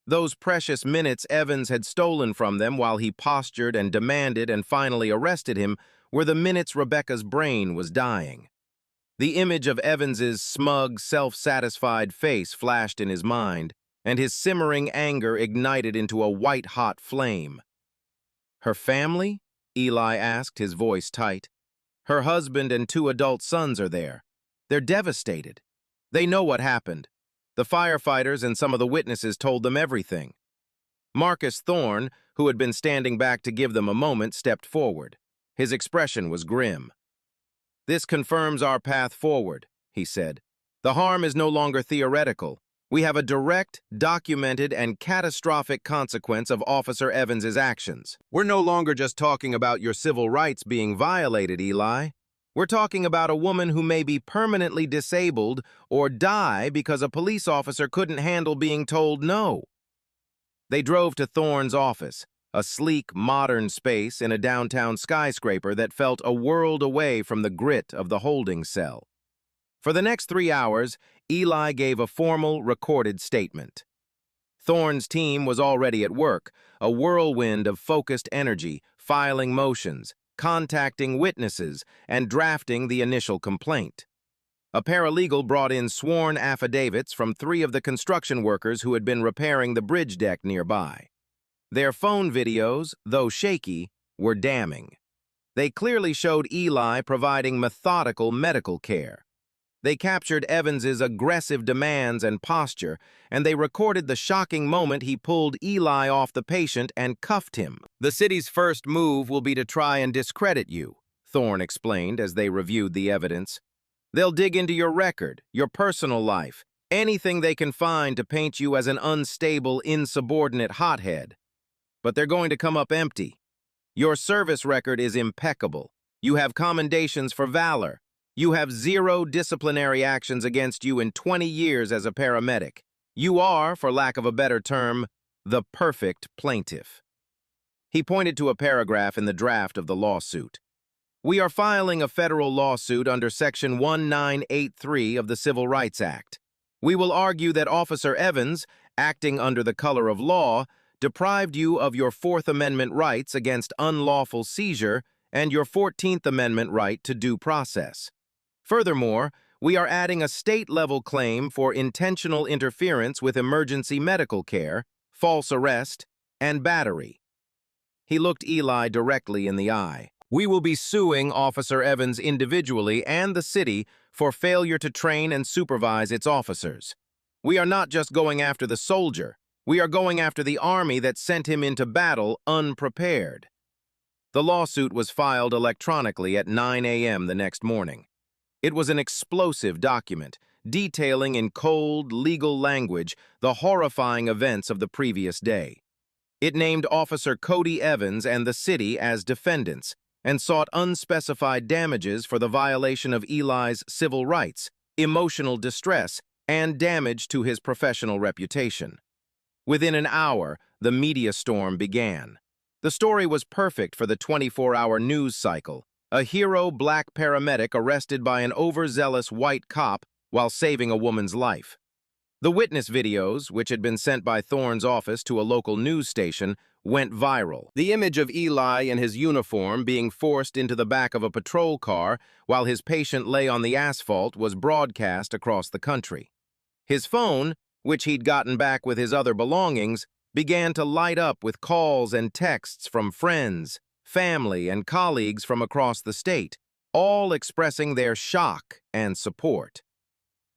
Those precious minutes Evans had stolen from them while he postured and demanded and finally arrested him were the minutes Rebecca's brain was dying. The image of Evans's smug, self-satisfied face flashed in his mind, and his simmering anger ignited into a white-hot flame. Her family? Eli asked, his voice tight. Her husband and 2 adult sons are there. They're devastated. They know what happened. The firefighters and some of the witnesses told them everything. Marcus Thorne, who had been standing back to give them a moment, stepped forward. His expression was grim. "This confirms our path forward," he said. "The harm is no longer theoretical. We have a direct, documented, and catastrophic consequence of Officer Evans's actions. We're no longer just talking about your civil rights being violated, Eli. We're talking about a woman who may be permanently disabled or die because a police officer couldn't handle being told no." They drove to Thorne's office, a sleek, modern space in a downtown skyscraper that felt a world away from the grit of the holding cell. For the next 3 hours, Eli gave a formal, recorded statement. Thorne's team was already at work, a whirlwind of focused energy, filing motions, contacting witnesses, and drafting the initial complaint. A paralegal brought in sworn affidavits from 3 of the construction workers who had been repairing the bridge deck nearby. Their phone videos, though shaky, were damning. They clearly showed Eli providing methodical medical care. They captured Evans's aggressive demands and posture, and they recorded the shocking moment he pulled Eli off the patient and cuffed him. "The city's first move will be to try and discredit you," Thorne explained as they reviewed the evidence. "They'll dig into your record, your personal life, anything they can find to paint you as an unstable, insubordinate hothead. But they're going to come up empty. Your service record is impeccable. You have commendations for valor. You have 0 disciplinary actions against you in 20 years as a paramedic. You are, for lack of a better term, the perfect plaintiff." He pointed to a paragraph in the draft of the lawsuit. "We are filing a federal lawsuit under Section 1983 of the Civil Rights Act. We will argue that Officer Evans, acting under the color of law, deprived you of your 4th Amendment rights against unlawful seizure and your 14th Amendment right to due process. Furthermore, we are adding a state-level claim for intentional interference with emergency medical care, false arrest, and battery." He looked Eli directly in the eye. "We will be suing Officer Evans individually and the city for failure to train and supervise its officers. We are not just going after the soldier. We are going after the army that sent him into battle unprepared." The lawsuit was filed electronically at 9 a.m. the next morning. It was an explosive document, detailing in cold, legal language the horrifying events of the previous day. It named Officer Cody Evans and the city as defendants, and sought unspecified damages for the violation of Eli's civil rights, emotional distress, and damage to his professional reputation. Within an hour, the media storm began. The story was perfect for the 24-hour news cycle. A hero black paramedic arrested by an overzealous white cop while saving a woman's life. The witness videos, which had been sent by Thorne's office to a local news station, went viral. The image of Eli in his uniform being forced into the back of a patrol car while his patient lay on the asphalt was broadcast across the country. His phone, which he'd gotten back with his other belongings, began to light up with calls and texts from friends, family, and colleagues from across the state, all expressing their shock and support.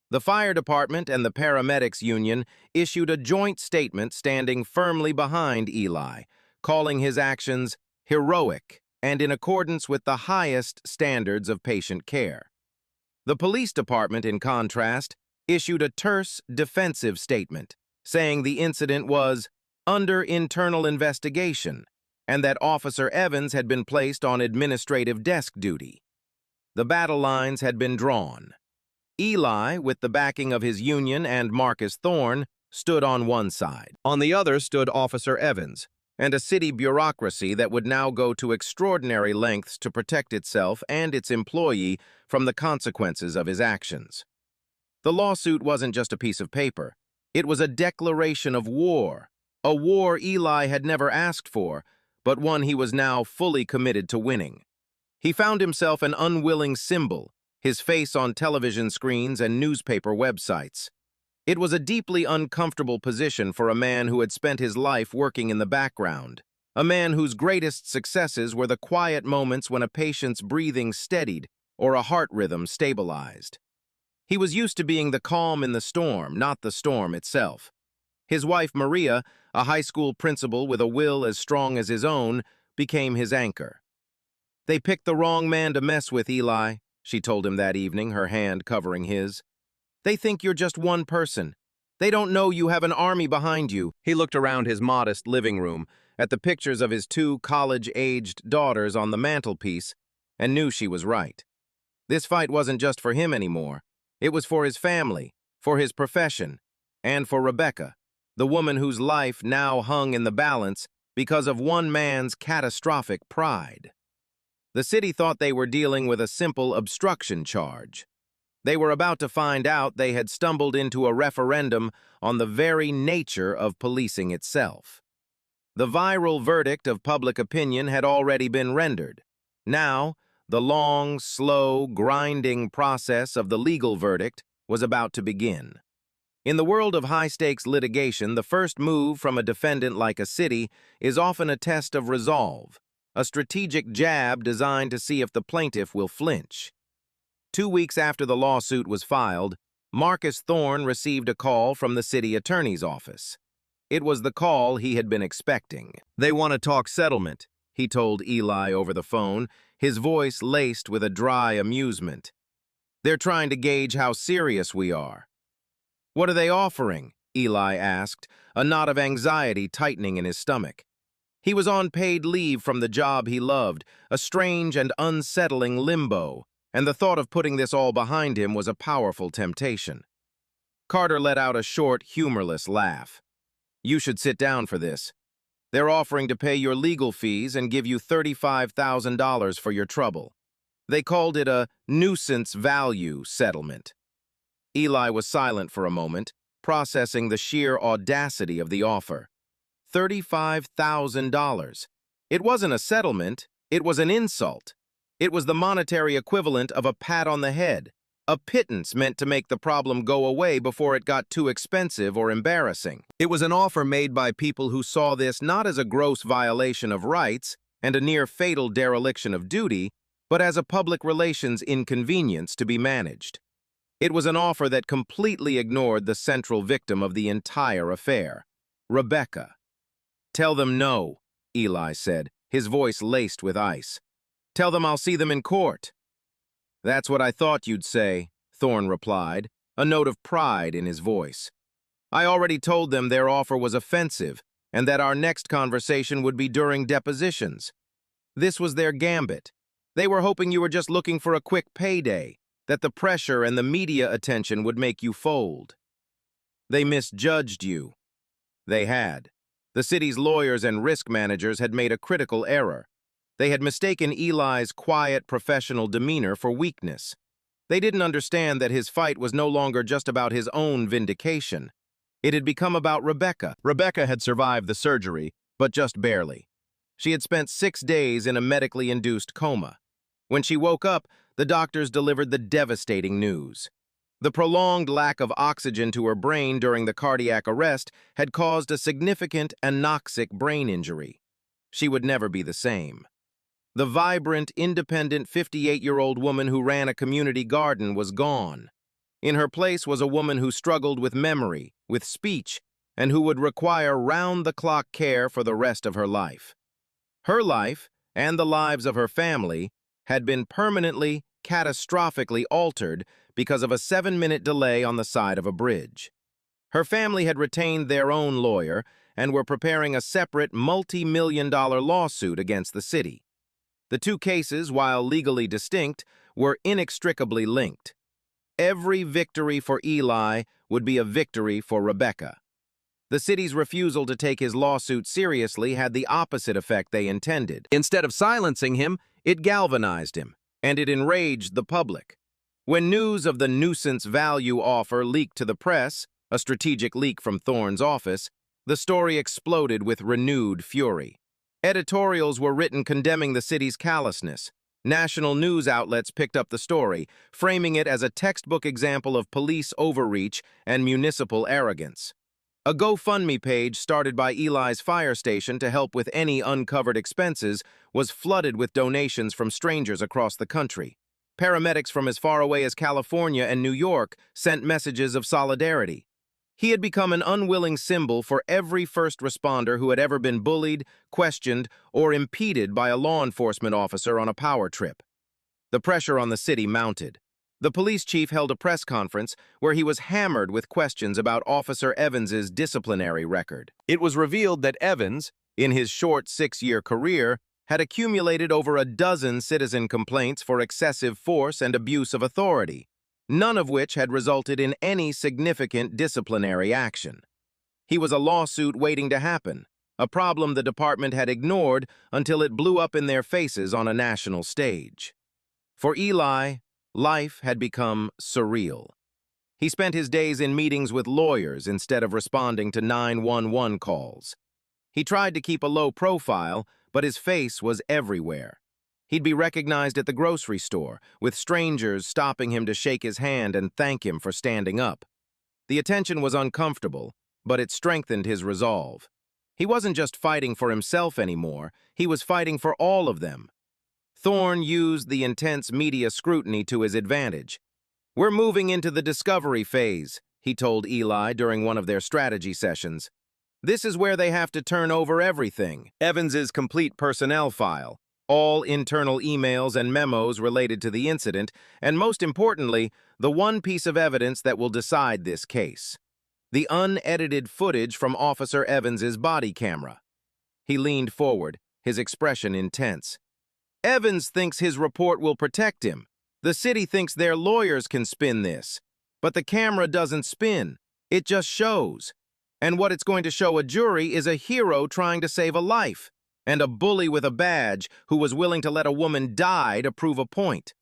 The fire department and the paramedics union issued a joint statement standing firmly behind Eli, calling his actions heroic and in accordance with the highest standards of patient care. The police department, in contrast, issued a terse, defensive statement, saying the incident was under internal investigation and that Officer Evans had been placed on administrative desk duty. The battle lines had been drawn. Eli, with the backing of his union and Marcus Thorne, stood on one side. On the other stood Officer Evans, and a city bureaucracy that would now go to extraordinary lengths to protect itself and its employee from the consequences of his actions. The lawsuit wasn't just a piece of paper. It was a declaration of war, a war Eli had never asked for, but one he was now fully committed to winning. He found himself an unwilling symbol, his face on television screens and newspaper websites. It was a deeply uncomfortable position for a man who had spent his life working in the background, a man whose greatest successes were the quiet moments when a patient's breathing steadied or a heart rhythm stabilized. He was used to being the calm in the storm, not the storm itself. His wife, Maria, a high school principal with a will as strong as his own, became his anchor. "They picked the wrong man to mess with, Eli," she told him that evening, her hand covering his. "They think you're just one person. They don't know you have an army behind you." He looked around his modest living room, at the pictures of his 2 college-aged daughters on the mantelpiece, and knew she was right. This fight wasn't just for him anymore. It was for his family, for his profession, and for Rebecca, the woman whose life now hung in the balance because of one man's catastrophic pride. The city thought they were dealing with a simple obstruction charge. They were about to find out they had stumbled into a referendum on the very nature of policing itself. The viral verdict of public opinion had already been rendered. Now, the long, slow, grinding process of the legal verdict was about to begin. In the world of high-stakes litigation, the first move from a defendant like a city is often a test of resolve, a strategic jab designed to see if the plaintiff will flinch. 2 weeks after the lawsuit was filed, Marcus Thorne received a call from the city attorney's office. It was the call he had been expecting. "They want to talk settlement," he told Eli over the phone, his voice laced with a dry amusement. "They're trying to gauge how serious we are." "What are they offering?" Eli asked, a knot of anxiety tightening in his stomach. He was on paid leave from the job he loved, a strange and unsettling limbo, and the thought of putting this all behind him was a powerful temptation. Carter let out a short, humorless laugh. "You should sit down for this. They're offering to pay your legal fees and give you $35,000 for your trouble. They called it a nuisance value settlement." Eli was silent for a moment, processing the sheer audacity of the offer. $35,000. It wasn't a settlement, it was an insult. It was the monetary equivalent of a pat on the head, a pittance meant to make the problem go away before it got too expensive or embarrassing. It was an offer made by people who saw this not as a gross violation of rights and a near-fatal dereliction of duty, but as a public relations inconvenience to be managed. It was an offer that completely ignored the central victim of the entire affair, Rebecca. "Tell them no," Eli said, his voice laced with ice. "Tell them I'll see them in court." "That's what I thought you'd say," Thorne replied, a note of pride in his voice. "I already told them their offer was offensive and that our next conversation would be during depositions. This was their gambit. They were hoping you were just looking for a quick payday, that the pressure and the media attention would make you fold. They misjudged you." They had. The city's lawyers and risk managers had made a critical error. They had mistaken Eli's quiet, professional demeanor for weakness. They didn't understand that his fight was no longer just about his own vindication. It had become about Rebecca. Rebecca had survived the surgery, but just barely. She had spent 6 days in a medically induced coma. When she woke up, the doctors delivered the devastating news. The prolonged lack of oxygen to her brain during the cardiac arrest had caused a significant anoxic brain injury. She would never be the same. The vibrant, independent 58-year-old woman who ran a community garden was gone. In her place was a woman who struggled with memory, with speech, and who would require round-the-clock care for the rest of her life. Her life, and the lives of her family, had been permanently, catastrophically altered because of a 7-minute delay on the side of a bridge. Her family had retained their own lawyer and were preparing a separate multi-million-dollar lawsuit against the city. The two cases, while legally distinct, were inextricably linked. Every victory for Eli would be a victory for Rebecca. The city's refusal to take his lawsuit seriously had the opposite effect they intended. Instead of silencing him, it galvanized him, and it enraged the public. When news of the nuisance value offer leaked to the press, a strategic leak from Thorne's office, the story exploded with renewed fury. Editorials were written condemning the city's callousness. National news outlets picked up the story, framing it as a textbook example of police overreach and municipal arrogance. A GoFundMe page started by Eli's fire station to help with any uncovered expenses was flooded with donations from strangers across the country. Paramedics from as far away as California and New York sent messages of solidarity. He had become an unwilling symbol for every first responder who had ever been bullied, questioned, or impeded by a law enforcement officer on a power trip. The pressure on the city mounted. The police chief held a press conference where he was hammered with questions about Officer Evans's disciplinary record. It was revealed that Evans, in his short 6-year career, had accumulated over a dozen citizen complaints for excessive force and abuse of authority, none of which had resulted in any significant disciplinary action. He was a lawsuit waiting to happen, a problem the department had ignored until it blew up in their faces on a national stage. For Eli, life had become surreal. He spent his days in meetings with lawyers instead of responding to 911 calls. He tried to keep a low profile, but his face was everywhere. He'd be recognized at the grocery store, with strangers stopping him to shake his hand and thank him for standing up. The attention was uncomfortable, but it strengthened his resolve. He wasn't just fighting for himself anymore, he was fighting for all of them. Thorne used the intense media scrutiny to his advantage. "We're moving into the discovery phase," he told Eli during one of their strategy sessions. "This is where they have to turn over everything. Evans's complete personnel file, all internal emails and memos related to the incident, and most importantly, the one piece of evidence that will decide this case. The unedited footage from Officer Evans's body camera." He leaned forward, his expression intense. "Evans thinks his report will protect him. The city thinks their lawyers can spin this. But the camera doesn't spin. It just shows. And what it's going to show a jury is a hero trying to save a life, and a bully with a badge who was willing to let a woman die to prove a point.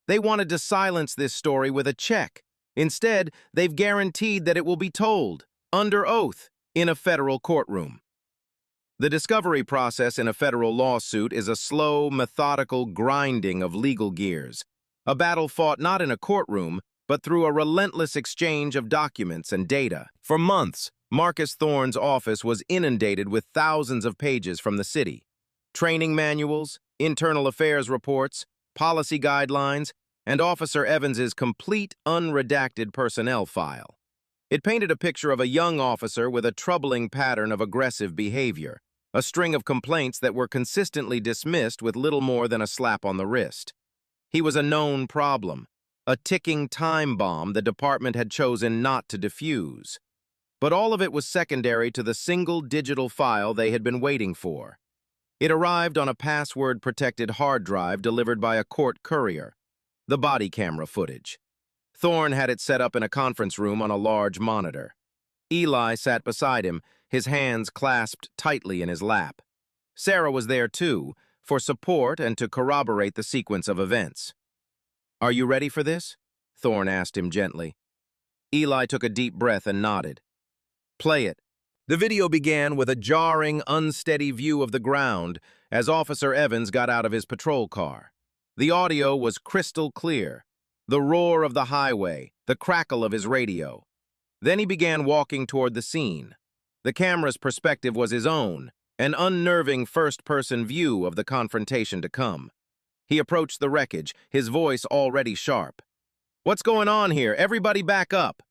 They wanted to silence this story with a check. Instead, they've guaranteed that it will be told, under oath, in a federal courtroom." The discovery process in a federal lawsuit is a slow, methodical grinding of legal gears, a battle fought not in a courtroom, but through a relentless exchange of documents and data. For months, Marcus Thorne's office was inundated with thousands of pages from the city. Training manuals, internal affairs reports, policy guidelines, and Officer Evans's complete unredacted personnel file. It painted a picture of a young officer with a troubling pattern of aggressive behavior, a string of complaints that were consistently dismissed with little more than a slap on the wrist. He was a known problem, a ticking time bomb the department had chosen not to defuse. But all of it was secondary to the single digital file they had been waiting for. It arrived on a password-protected hard drive delivered by a court courier, the body camera footage. Thorne had it set up in a conference room on a large monitor. Eli sat beside him, his hands clasped tightly in his lap. Sarah was there too, for support and to corroborate the sequence of events. "Are you ready for this?" Thorne asked him gently. Eli took a deep breath and nodded. "Play it." The video began with a jarring, unsteady view of the ground as Officer Evans got out of his patrol car. The audio was crystal clear, the roar of the highway, the crackle of his radio. Then he began walking toward the scene. The camera's perspective was his own, an unnerving first-person view of the confrontation to come. He approached the wreckage, his voice already sharp. "What's going on here? Everybody back up!"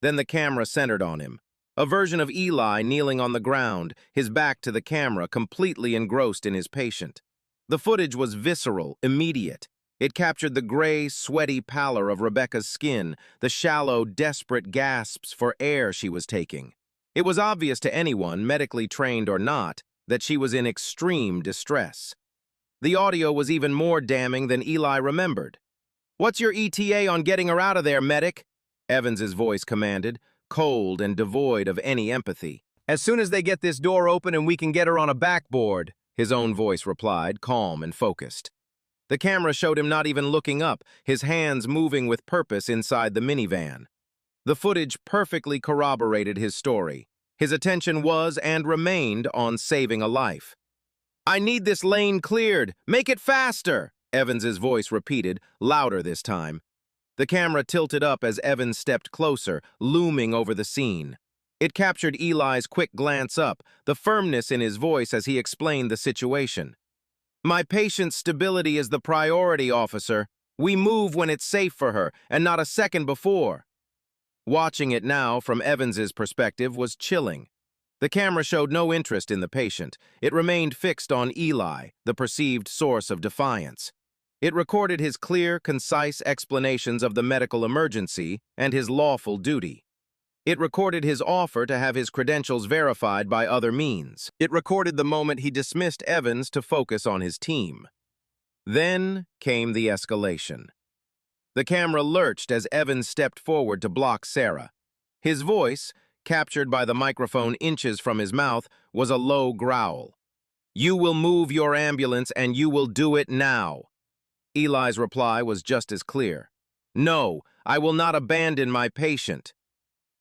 Then the camera centered on him, a version of Eli kneeling on the ground, his back to the camera, completely engrossed in his patient. The footage was visceral, immediate. It captured the gray, sweaty pallor of Rebecca's skin, the shallow, desperate gasps for air she was taking. It was obvious to anyone, medically trained or not, that she was in extreme distress. The audio was even more damning than Eli remembered. "What's your ETA on getting her out of there, medic?" Evans's voice commanded, cold and devoid of any empathy. "As soon as they get this door open and we can get her on a backboard," his own voice replied, calm and focused. The camera showed him not even looking up, his hands moving with purpose inside the minivan. The footage perfectly corroborated his story. His attention was and remained on saving a life. "I need this lane cleared. Make it faster," Evans's voice repeated, louder this time. The camera tilted up as Evans stepped closer, looming over the scene. It captured Eli's quick glance up, the firmness in his voice as he explained the situation. "My patient's stability is the priority, officer. We move when it's safe for her, and not a second before." Watching it now from Evans's perspective was chilling. The camera showed no interest in the patient. It remained fixed on Eli, the perceived source of defiance. It recorded his clear, concise explanations of the medical emergency and his lawful duty. It recorded his offer to have his credentials verified by other means. It recorded the moment he dismissed Evans to focus on his team. Then came the escalation. The camera lurched as Evans stepped forward to block Sarah. His voice, captured by the microphone inches from his mouth, was a low growl. "You will move your ambulance and you will do it now." Eli's reply was just as clear. "No, I will not abandon my patient."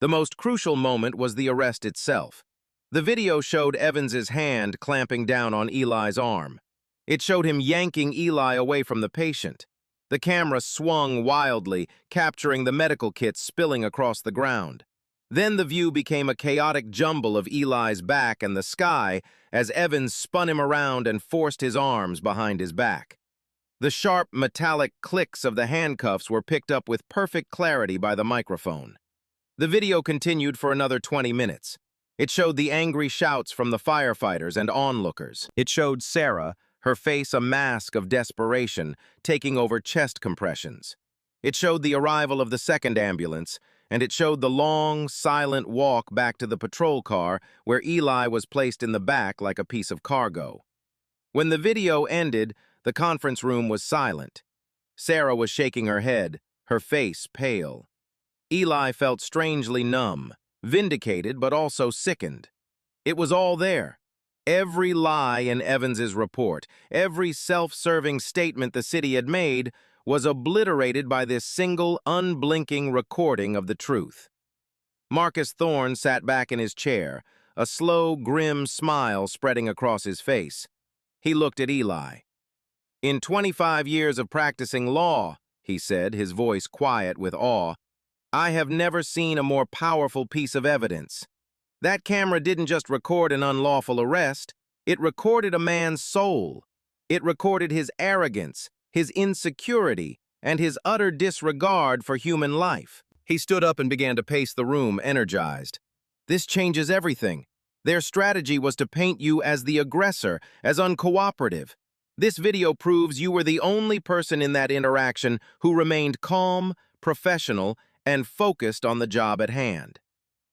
The most crucial moment was the arrest itself. The video showed Evans's hand clamping down on Eli's arm. It showed him yanking Eli away from the patient. The camera swung wildly, capturing the medical kits spilling across the ground. Then the view became a chaotic jumble of Eli's back and the sky as Evans spun him around and forced his arms behind his back. The sharp, metallic clicks of the handcuffs were picked up with perfect clarity by the microphone. The video continued for another 20 minutes. It showed the angry shouts from the firefighters and onlookers. It showed Sarah, her face a mask of desperation, taking over chest compressions. It showed the arrival of the second ambulance, and it showed the long, silent walk back to the patrol car where Eli was placed in the back like a piece of cargo. When the video ended, the conference room was silent. Sarah was shaking her head, her face pale. Eli felt strangely numb, vindicated but also sickened. It was all there. Every lie in Evans's report, every self-serving statement the city had made was obliterated by this single, unblinking recording of the truth. Marcus Thorne sat back in his chair, a slow, grim smile spreading across his face. He looked at Eli. "In 25 years of practicing law," he said, his voice quiet with awe, "I have never seen a more powerful piece of evidence. That camera didn't just record an unlawful arrest, it recorded a man's soul. It recorded his arrogance, his insecurity, and his utter disregard for human life." He stood up and began to pace the room, energized. "This changes everything. Their strategy was to paint you as the aggressor, as uncooperative. This video proves you were the only person in that interaction who remained calm, professional, and focused on the job at hand.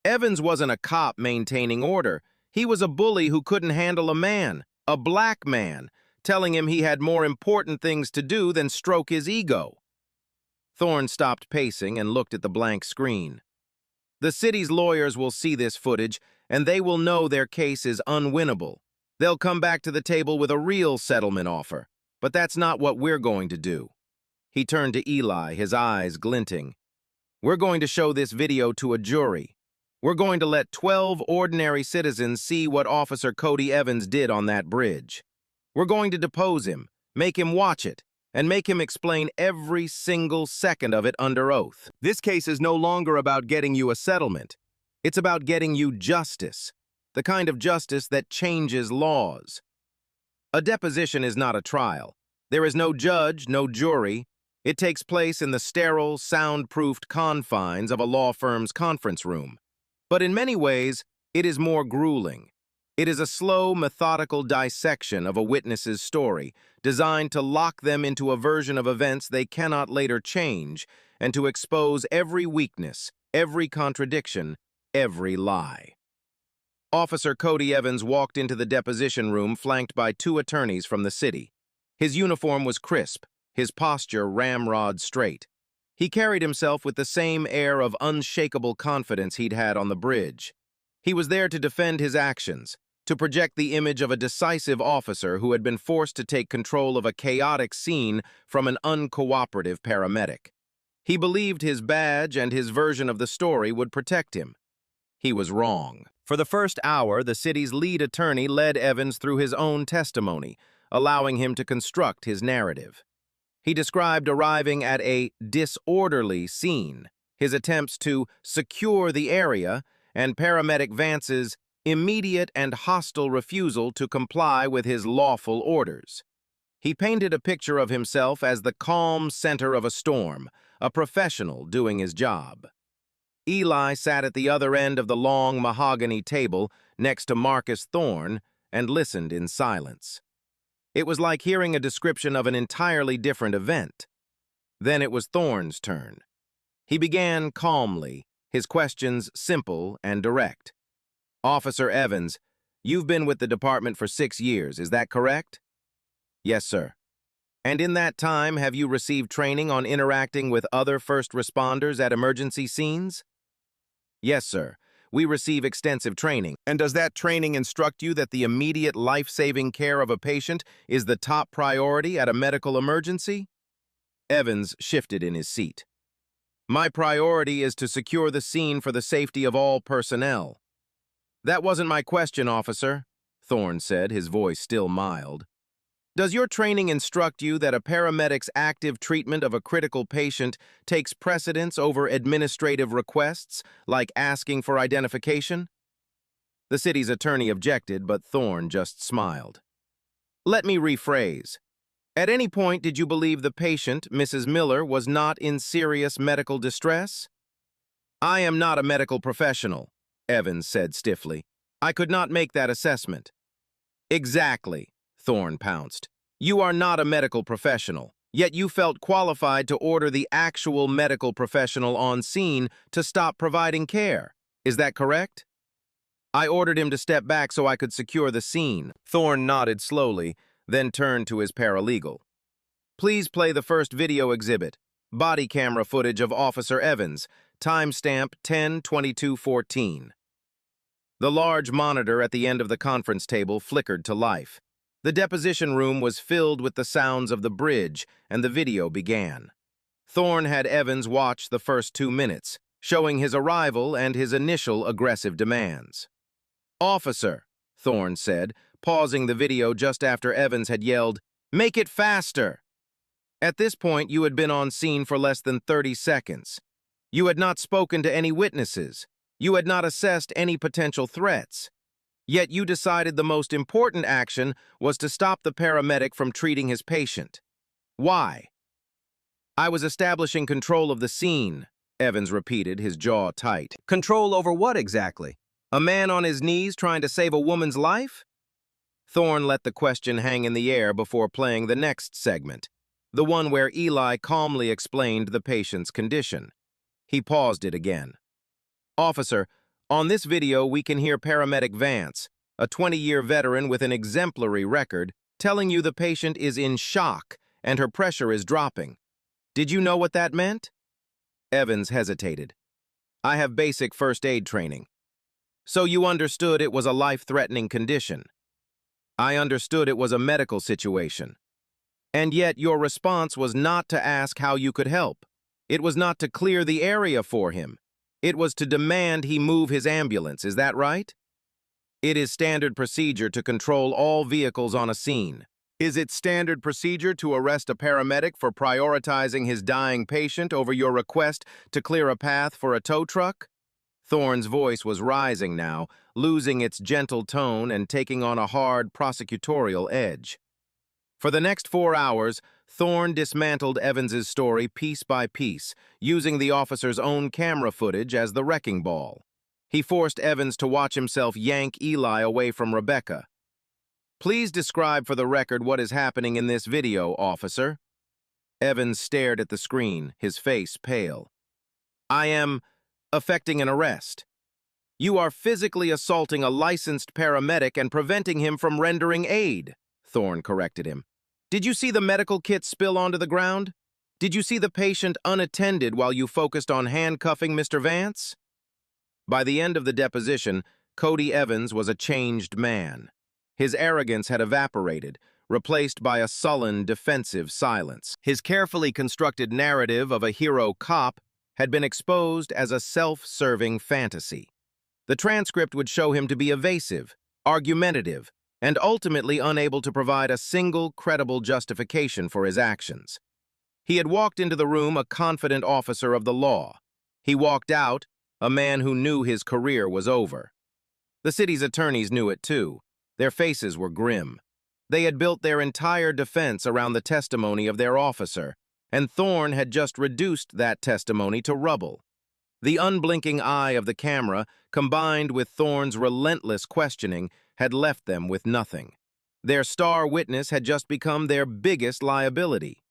Evans wasn't a cop maintaining order. He was a bully who couldn't handle a man, a black man, telling him he had more important things to do than stroke his ego." Thorne stopped pacing and looked at the blank screen. "The city's lawyers will see this footage, and they will know their case is unwinnable. They'll come back to the table with a real settlement offer, but that's not what we're going to do." He turned to Eli, his eyes glinting. "We're going to show this video to a jury. We're going to let 12 ordinary citizens see what Officer Cody Evans did on that bridge. We're going to depose him, make him watch it, and make him explain every single second of it under oath. This case is no longer about getting you a settlement. It's about getting you justice, the kind of justice that changes laws. A deposition is not a trial. There is no judge, no jury. It takes place in the sterile, soundproofed confines of a law firm's conference room. But in many ways, it is more grueling. It is a slow, methodical dissection of a witness's story, designed to lock them into a version of events they cannot later change, and to expose every weakness, every contradiction, every lie. Officer Cody Evans walked into the deposition room flanked by 2 attorneys from the city. His uniform was crisp, his posture ramrod straight. He carried himself with the same air of unshakable confidence he'd had on the bridge. He was there to defend his actions, to project the image of a decisive officer who had been forced to take control of a chaotic scene from an uncooperative paramedic. He believed his badge and his version of the story would protect him. He was wrong. For the first hour, the city's lead attorney led Evans through his own testimony, allowing him to construct his narrative. He described arriving at a disorderly scene, his attempts to secure the area, and paramedic Vance's immediate and hostile refusal to comply with his lawful orders. He painted a picture of himself as the calm center of a storm, a professional doing his job. Eli sat at the other end of the long mahogany table next to Marcus Thorne and listened in silence. It was like hearing a description of an entirely different event. Then it was Thorne's turn. He began calmly, his questions simple and direct. "Officer Evans, you've been with the department for 6 years, is that correct?" "Yes, sir." "And in that time, have you received training on interacting with other first responders at emergency scenes?" "Yes, sir. We receive extensive training." "And does that training instruct you that the immediate life-saving care of a patient is the top priority at a medical emergency?" Evans shifted in his seat. "My priority is to secure the scene for the safety of all personnel." "That wasn't my question, officer," Thorne said, his voice still mild. "Does your training instruct you that a paramedic's active treatment of a critical patient takes precedence over administrative requests, like asking for identification?" The city's attorney objected, but Thorne just smiled. "Let me rephrase. At any point did you believe the patient, Mrs. Miller, was not in serious medical distress?" "I am not a medical professional," Evans said stiffly. "I could not make that assessment." "Exactly," Thorne pounced. "You are not a medical professional, yet you felt qualified to order the actual medical professional on scene to stop providing care. Is that correct?" "I ordered him to step back so I could secure the scene." Thorne nodded slowly, then turned to his paralegal. "Please play the first video exhibit, body camera footage of Officer Evans, timestamp 10/22/14. The large monitor at the end of the conference table flickered to life. The deposition room was filled with the sounds of the bridge, and the video began. Thorne had Evans watch the first 2 minutes, showing his arrival and his initial aggressive demands. "Officer," Thorne said, pausing the video just after Evans had yelled, "Make it faster!" At this point, you had been on scene for less than 30 seconds. You had not spoken to any witnesses. You had not assessed any potential threats. Yet you decided the most important action was to stop the paramedic from treating his patient. Why? "I was establishing control of the scene," Evans repeated, his jaw tight. "Control over what exactly? A man on his knees trying to save a woman's life?" Thorne let the question hang in the air before playing the next segment, the one where Eli calmly explained the patient's condition. He paused it again. "Officer, on this video we can hear paramedic Vance, a 20-year veteran with an exemplary record, telling you the patient is in shock and her pressure is dropping. Did you know what that meant?" Evans hesitated. "I have basic first aid training." "So you understood it was a life-threatening condition?" "I understood it was a medical situation." "And yet your response was not to ask how you could help. It was not to clear the area for him. It was to demand he move his ambulance, is that right?" "It is standard procedure to control all vehicles on a scene." "Is it standard procedure to arrest a paramedic for prioritizing his dying patient over your request to clear a path for a tow truck?" Thorne's voice was rising now, losing its gentle tone and taking on a hard prosecutorial edge. For the next 4 hours, Thorne dismantled Evans's story piece by piece, using the officer's own camera footage as the wrecking ball. He forced Evans to watch himself yank Eli away from Rebecca. "Please describe for the record what is happening in this video, officer." Evans stared at the screen, his face pale. "I am effecting an arrest. You are physically assaulting a licensed paramedic and preventing him from rendering aid," Thorne corrected him. "Did you see the medical kit spill onto the ground? Did you see the patient unattended while you focused on handcuffing Mr. Vance?" By the end of the deposition, Cody Evans was a changed man. His arrogance had evaporated, replaced by a sullen, defensive silence. His carefully constructed narrative of a hero cop had been exposed as a self-serving fantasy. The transcript would show him to be evasive, argumentative, and ultimately unable to provide a single credible justification for his actions. He had walked into the room a confident officer of the law. He walked out a man who knew his career was over. The city's attorneys knew it too. Their faces were grim. They had built their entire defense around the testimony of their officer, and Thorne had just reduced that testimony to rubble. The unblinking eye of the camera, combined with Thorne's relentless questioning, had left them with nothing. Their star witness had just become their biggest liability.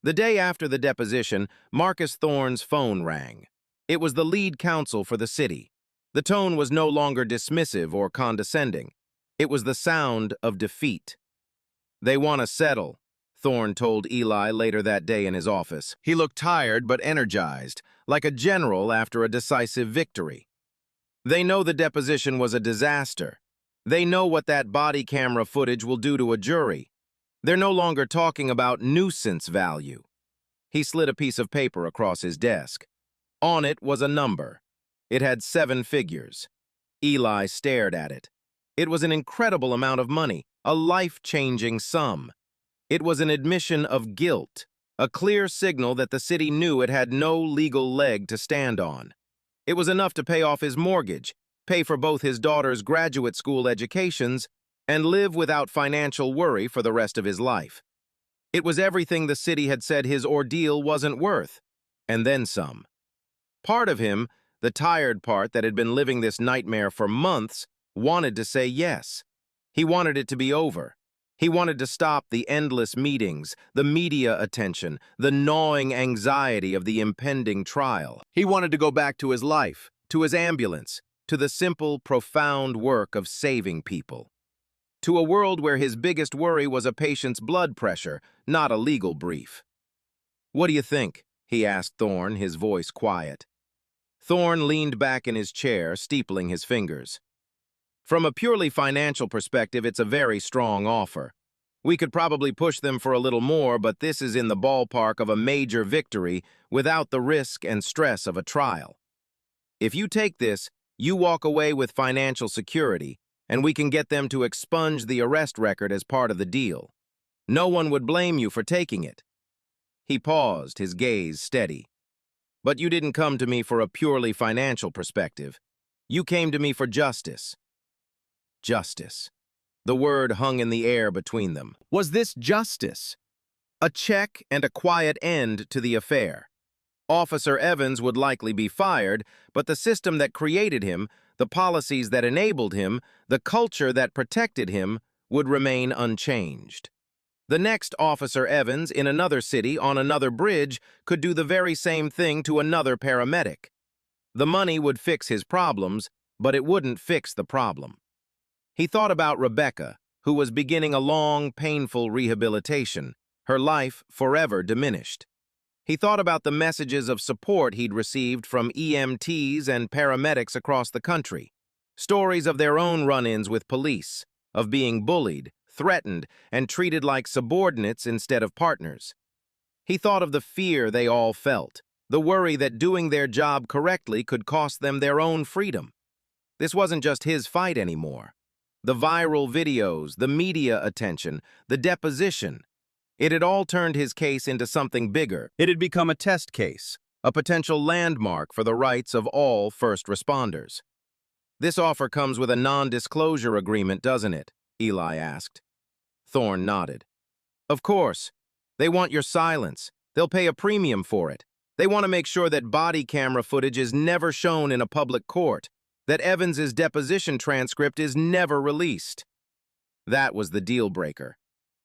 The day after the deposition, Marcus Thorne's phone rang. It was the lead counsel for the city. The tone was no longer dismissive or condescending. It was the sound of defeat. "They want to settle," Thorne told Eli later that day in his office. He looked tired but energized, like a general after a decisive victory. "They know the deposition was a disaster. They know what that body camera footage will do to a jury. They're no longer talking about nuisance value." He slid a piece of paper across his desk. On it was a number. It had 7 figures. Eli stared at it. It was an incredible amount of money, a life-changing sum. It was an admission of guilt, a clear signal that the city knew it had no legal leg to stand on. It was enough to pay off his mortgage, pay for both his daughter's graduate school educations, and live without financial worry for the rest of his life. It was everything the city had said his ordeal wasn't worth, and then some. Part of him, the tired part that had been living this nightmare for months, wanted to say yes. He wanted it to be over. He wanted to stop the endless meetings, the media attention, the gnawing anxiety of the impending trial. He wanted to go back to his life, to his ambulance, to the simple, profound work of saving people. To a world where his biggest worry was a patient's blood pressure, not a legal brief. "What do you think?" he asked Thorne, his voice quiet. Thorne leaned back in his chair, steepling his fingers. "From a purely financial perspective, it's a very strong offer. We could probably push them for a little more, but this is in the ballpark of a major victory without the risk and stress of a trial. If you take this, you walk away with financial security, and we can get them to expunge the arrest record as part of the deal. No one would blame you for taking it." He paused, his gaze steady. "But you didn't come to me for a purely financial perspective. You came to me for justice." Justice. The word hung in the air between them. Was this justice? A check and a quiet end to the affair. Officer Evans would likely be fired, but the system that created him, the policies that enabled him, the culture that protected him, would remain unchanged. The next Officer Evans in another city on another bridge could do the very same thing to another paramedic. The money would fix his problems, but it wouldn't fix the problem. He thought about Rebecca, who was beginning a long, painful rehabilitation, her life forever diminished. He thought about the messages of support he'd received from EMTs and paramedics across the country, stories of their own run-ins with police, of being bullied, threatened, and treated like subordinates instead of partners. He thought of the fear they all felt, the worry that doing their job correctly could cost them their own freedom. This wasn't just his fight anymore. The viral videos, the media attention, the deposition, it had all turned his case into something bigger. It had become a test case, a potential landmark for the rights of all first responders. "This offer comes with a non-disclosure agreement, doesn't it?" Eli asked. Thorne nodded. "Of course. They want your silence. They'll pay a premium for it. They want to make sure that body camera footage is never shown in a public court, that Evans's deposition transcript is never released." That was the deal breaker.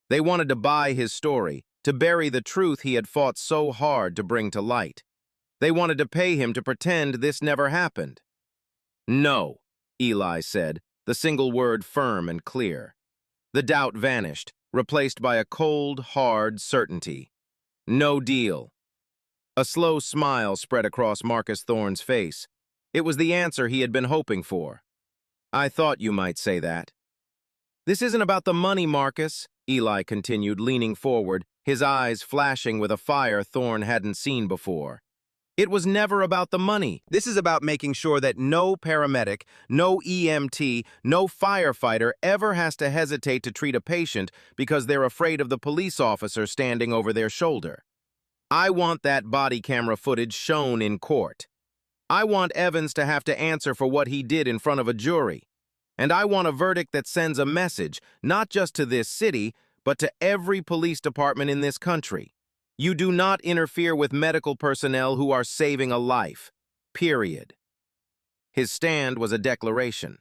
They wanted to buy his story, to bury the truth he had fought so hard to bring to light. They wanted to pay him to pretend this never happened. "No," Eli said, the single word firm and clear. The doubt vanished, replaced by a cold, hard certainty. "No deal." A slow smile spread across Marcus Thorne's face. It was the answer he had been hoping for. "I thought you might say that." "This isn't about the money, Marcus," Eli continued, leaning forward, his eyes flashing with a fire Thorne hadn't seen before. "It was never about the money. This is about making sure that no paramedic, no EMT, no firefighter ever has to hesitate to treat a patient because they're afraid of the police officer standing over their shoulder. I want that body camera footage shown in court. I want Evans to have to answer for what he did in front of a jury. And I want a verdict that sends a message, not just to this city, but to every police department in this country. You do not interfere with medical personnel who are saving a life. Period. His stand was a declaration.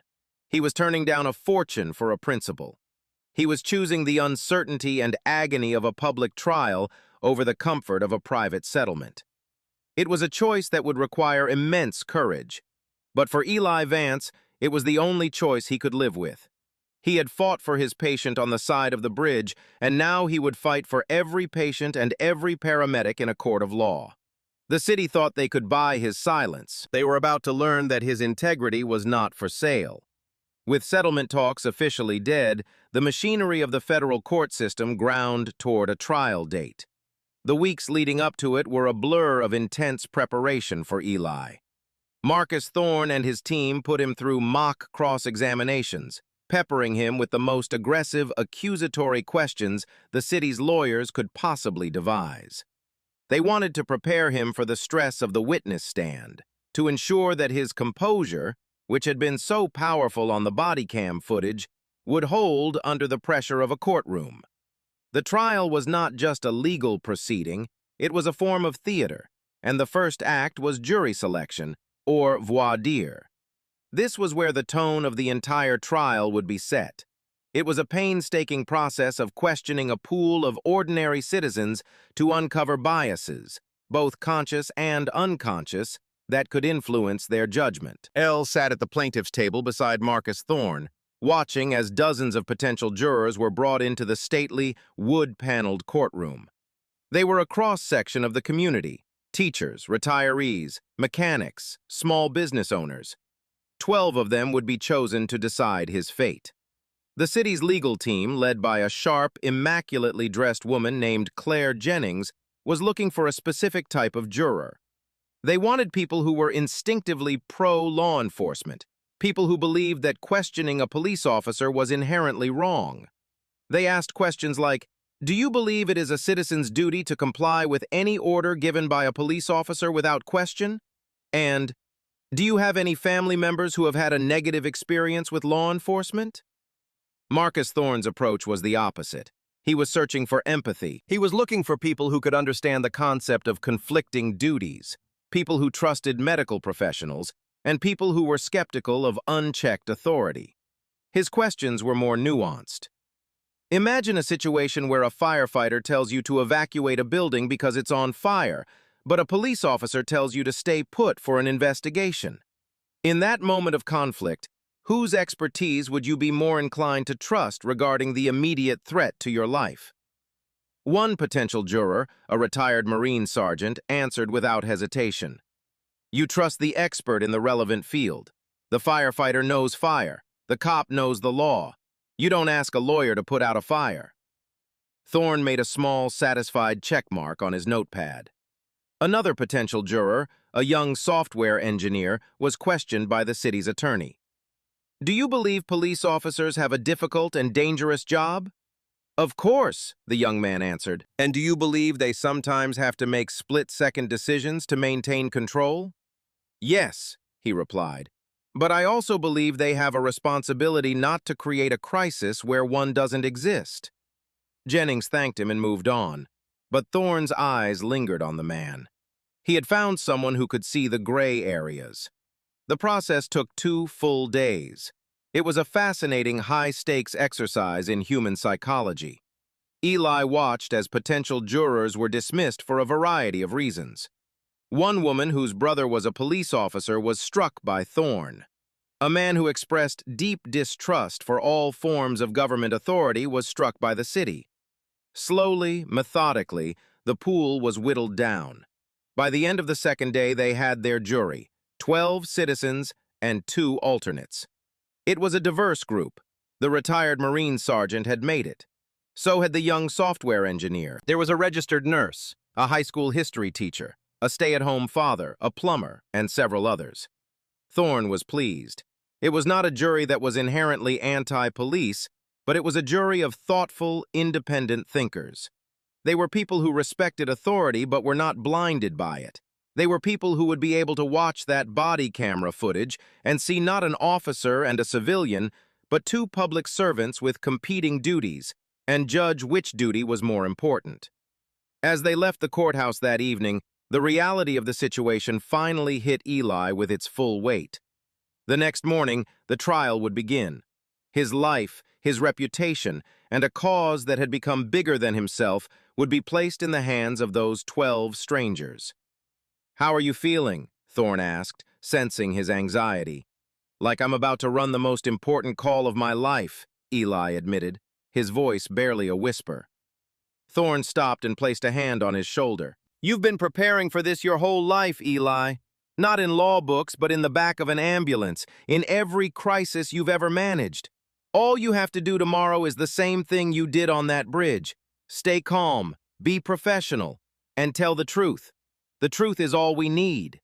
He was turning down a fortune for a principle. He was choosing the uncertainty and agony of a public trial over the comfort of a private settlement. It was a choice that would require immense courage. But for Eli Vance, it was the only choice he could live with. He had fought for his patient on the side of the bridge, and now he would fight for every patient and every paramedic in a court of law. The city thought they could buy his silence. They were about to learn that his integrity was not for sale. With settlement talks officially dead, the machinery of the federal court system ground toward a trial date. The weeks leading up to it were a blur of intense preparation for Eli. Marcus Thorne and his team put him through mock cross-examinations, peppering him with the most aggressive, accusatory questions the city's lawyers could possibly devise. They wanted to prepare him for the stress of the witness stand, to ensure that his composure, which had been so powerful on the body cam footage, would hold under the pressure of a courtroom. The trial was not just a legal proceeding, it was a form of theater, and the first act was jury selection, or voir dire. This was where the tone of the entire trial would be set. It was a painstaking process of questioning a pool of ordinary citizens to uncover biases, both conscious and unconscious, that could influence their judgment. Elle sat at the plaintiff's table beside Marcus Thorne, watching as dozens of potential jurors were brought into the stately, wood-paneled courtroom. They were a cross-section of the community: teachers, retirees, mechanics, small business owners. 12 of them would be chosen to decide his fate. The city's legal team, led by a sharp, immaculately dressed woman named Claire Jennings, was looking for a specific type of juror. They wanted people who were instinctively pro-law enforcement, people who believed that questioning a police officer was inherently wrong. They asked questions like, do you believe it is a citizen's duty to comply with any order given by a police officer without question? And, do you have any family members who have had a negative experience with law enforcement? Marcus Thorne's approach was the opposite. He was searching for empathy. He was looking for people who could understand the concept of conflicting duties, people who trusted medical professionals, and people who were skeptical of unchecked authority. His questions were more nuanced. Imagine a situation where a firefighter tells you to evacuate a building because it's on fire, but a police officer tells you to stay put for an investigation. In that moment of conflict, whose expertise would you be more inclined to trust regarding the immediate threat to your life? One potential juror, a retired Marine sergeant, answered without hesitation. You trust the expert in the relevant field. The firefighter knows fire. The cop knows the law. You don't ask a lawyer to put out a fire. Thorne made a small, satisfied check mark on his notepad. Another potential juror, a young software engineer, was questioned by the city's attorney. Do you believe police officers have a difficult and dangerous job? Of course, the young man answered. And do you believe they sometimes have to make split-second decisions to maintain control? Yes, he replied. But I also believe they have a responsibility not to create a crisis where one doesn't exist. Jennings thanked him and moved on, but Thorne's eyes lingered on the man. He had found someone who could see the gray areas. The process took 2 full days. It was a fascinating high-stakes exercise in human psychology. Eli watched as potential jurors were dismissed for a variety of reasons. One woman whose brother was a police officer was struck by Thorne. A man who expressed deep distrust for all forms of government authority was struck by the city. Slowly, methodically, the pool was whittled down. By the end of the second day, they had their jury, 12 citizens and 2 alternates. It was a diverse group. The retired Marine sergeant had made it. So had the young software engineer. There was a registered nurse, a high school history teacher, a stay-at-home father, a plumber, and several others. Thorne was pleased. It was not a jury that was inherently anti-police, but it was a jury of thoughtful, independent thinkers. They were people who respected authority but were not blinded by it. They were people who would be able to watch that body camera footage and see not an officer and a civilian, but two public servants with competing duties, and judge which duty was more important. As they left the courthouse that evening, the reality of the situation finally hit Eli with its full weight. The next morning, the trial would begin. His life, his reputation, and a cause that had become bigger than himself would be placed in the hands of those 12 strangers. "How are you feeling?" Thorne asked, sensing his anxiety. "Like I'm about to run the most important call of my life," Eli admitted, his voice barely a whisper. Thorne stopped and placed a hand on his shoulder. "You've been preparing for this your whole life, Eli. Not in law books, but in the back of an ambulance, in every crisis you've ever managed. All you have to do tomorrow is the same thing you did on that bridge. Stay calm, be professional, and tell the truth. The truth is all we need."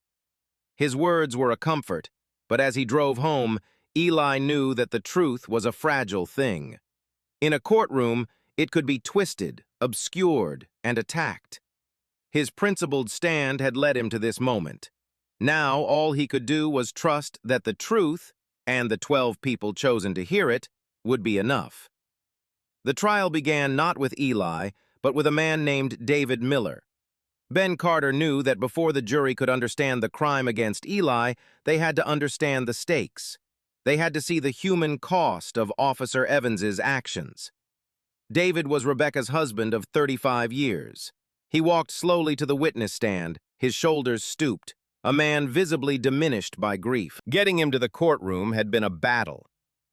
His words were a comfort, but as he drove home, Eli knew that the truth was a fragile thing. In a courtroom, it could be twisted, obscured, and attacked. His principled stand had led him to this moment. Now all he could do was trust that the truth, and the 12 people chosen to hear it, would be enough. The trial began not with Eli, but with a man named David Miller. Ben Carter knew that before the jury could understand the crime against Eli, they had to understand the stakes. They had to see the human cost of Officer Evans's actions. David was Rebecca's husband of 35 years. He walked slowly to the witness stand, his shoulders stooped, a man visibly diminished by grief. Getting him to the courtroom had been a battle.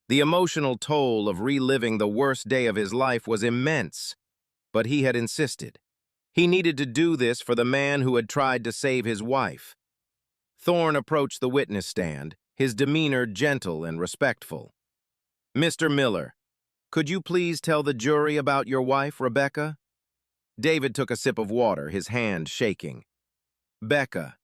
The emotional toll of reliving the worst day of his life was immense, but he had insisted. He needed to do this for the man who had tried to save his wife. Thorne approached the witness stand, his demeanor gentle and respectful. "Mr. Miller, could you please tell the jury about your wife, Rebecca?" David took a sip of water, his hand shaking. "Becca.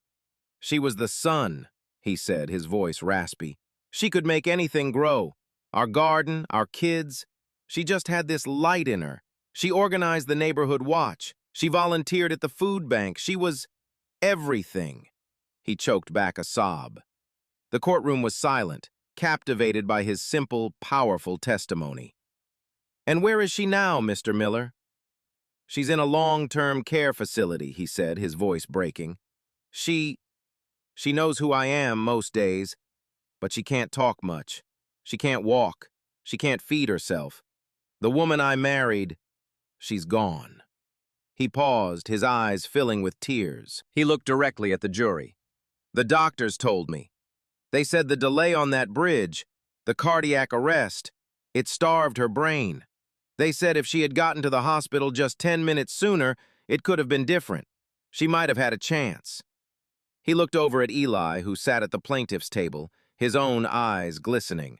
She was the sun," he said, his voice raspy. "She could make anything grow. Our garden, our kids. She just had this light in her. She organized the neighborhood watch. She volunteered at the food bank. She was everything." He choked back a sob. The courtroom was silent, captivated by his simple, powerful testimony. "And where is she now, Mr. Miller?" "She's in a long-term care facility," he said, his voice breaking. She knows who I am most days, but she can't talk much. She can't walk. She can't feed herself. The woman I married, she's gone." He paused, his eyes filling with tears. He looked directly at the jury. "The doctors told me. They said the delay on that bridge, the cardiac arrest, it starved her brain. They said if she had gotten to the hospital just 10 minutes sooner, it could have been different. She might have had a chance." He looked over at Eli, who sat at the plaintiff's table, his own eyes glistening.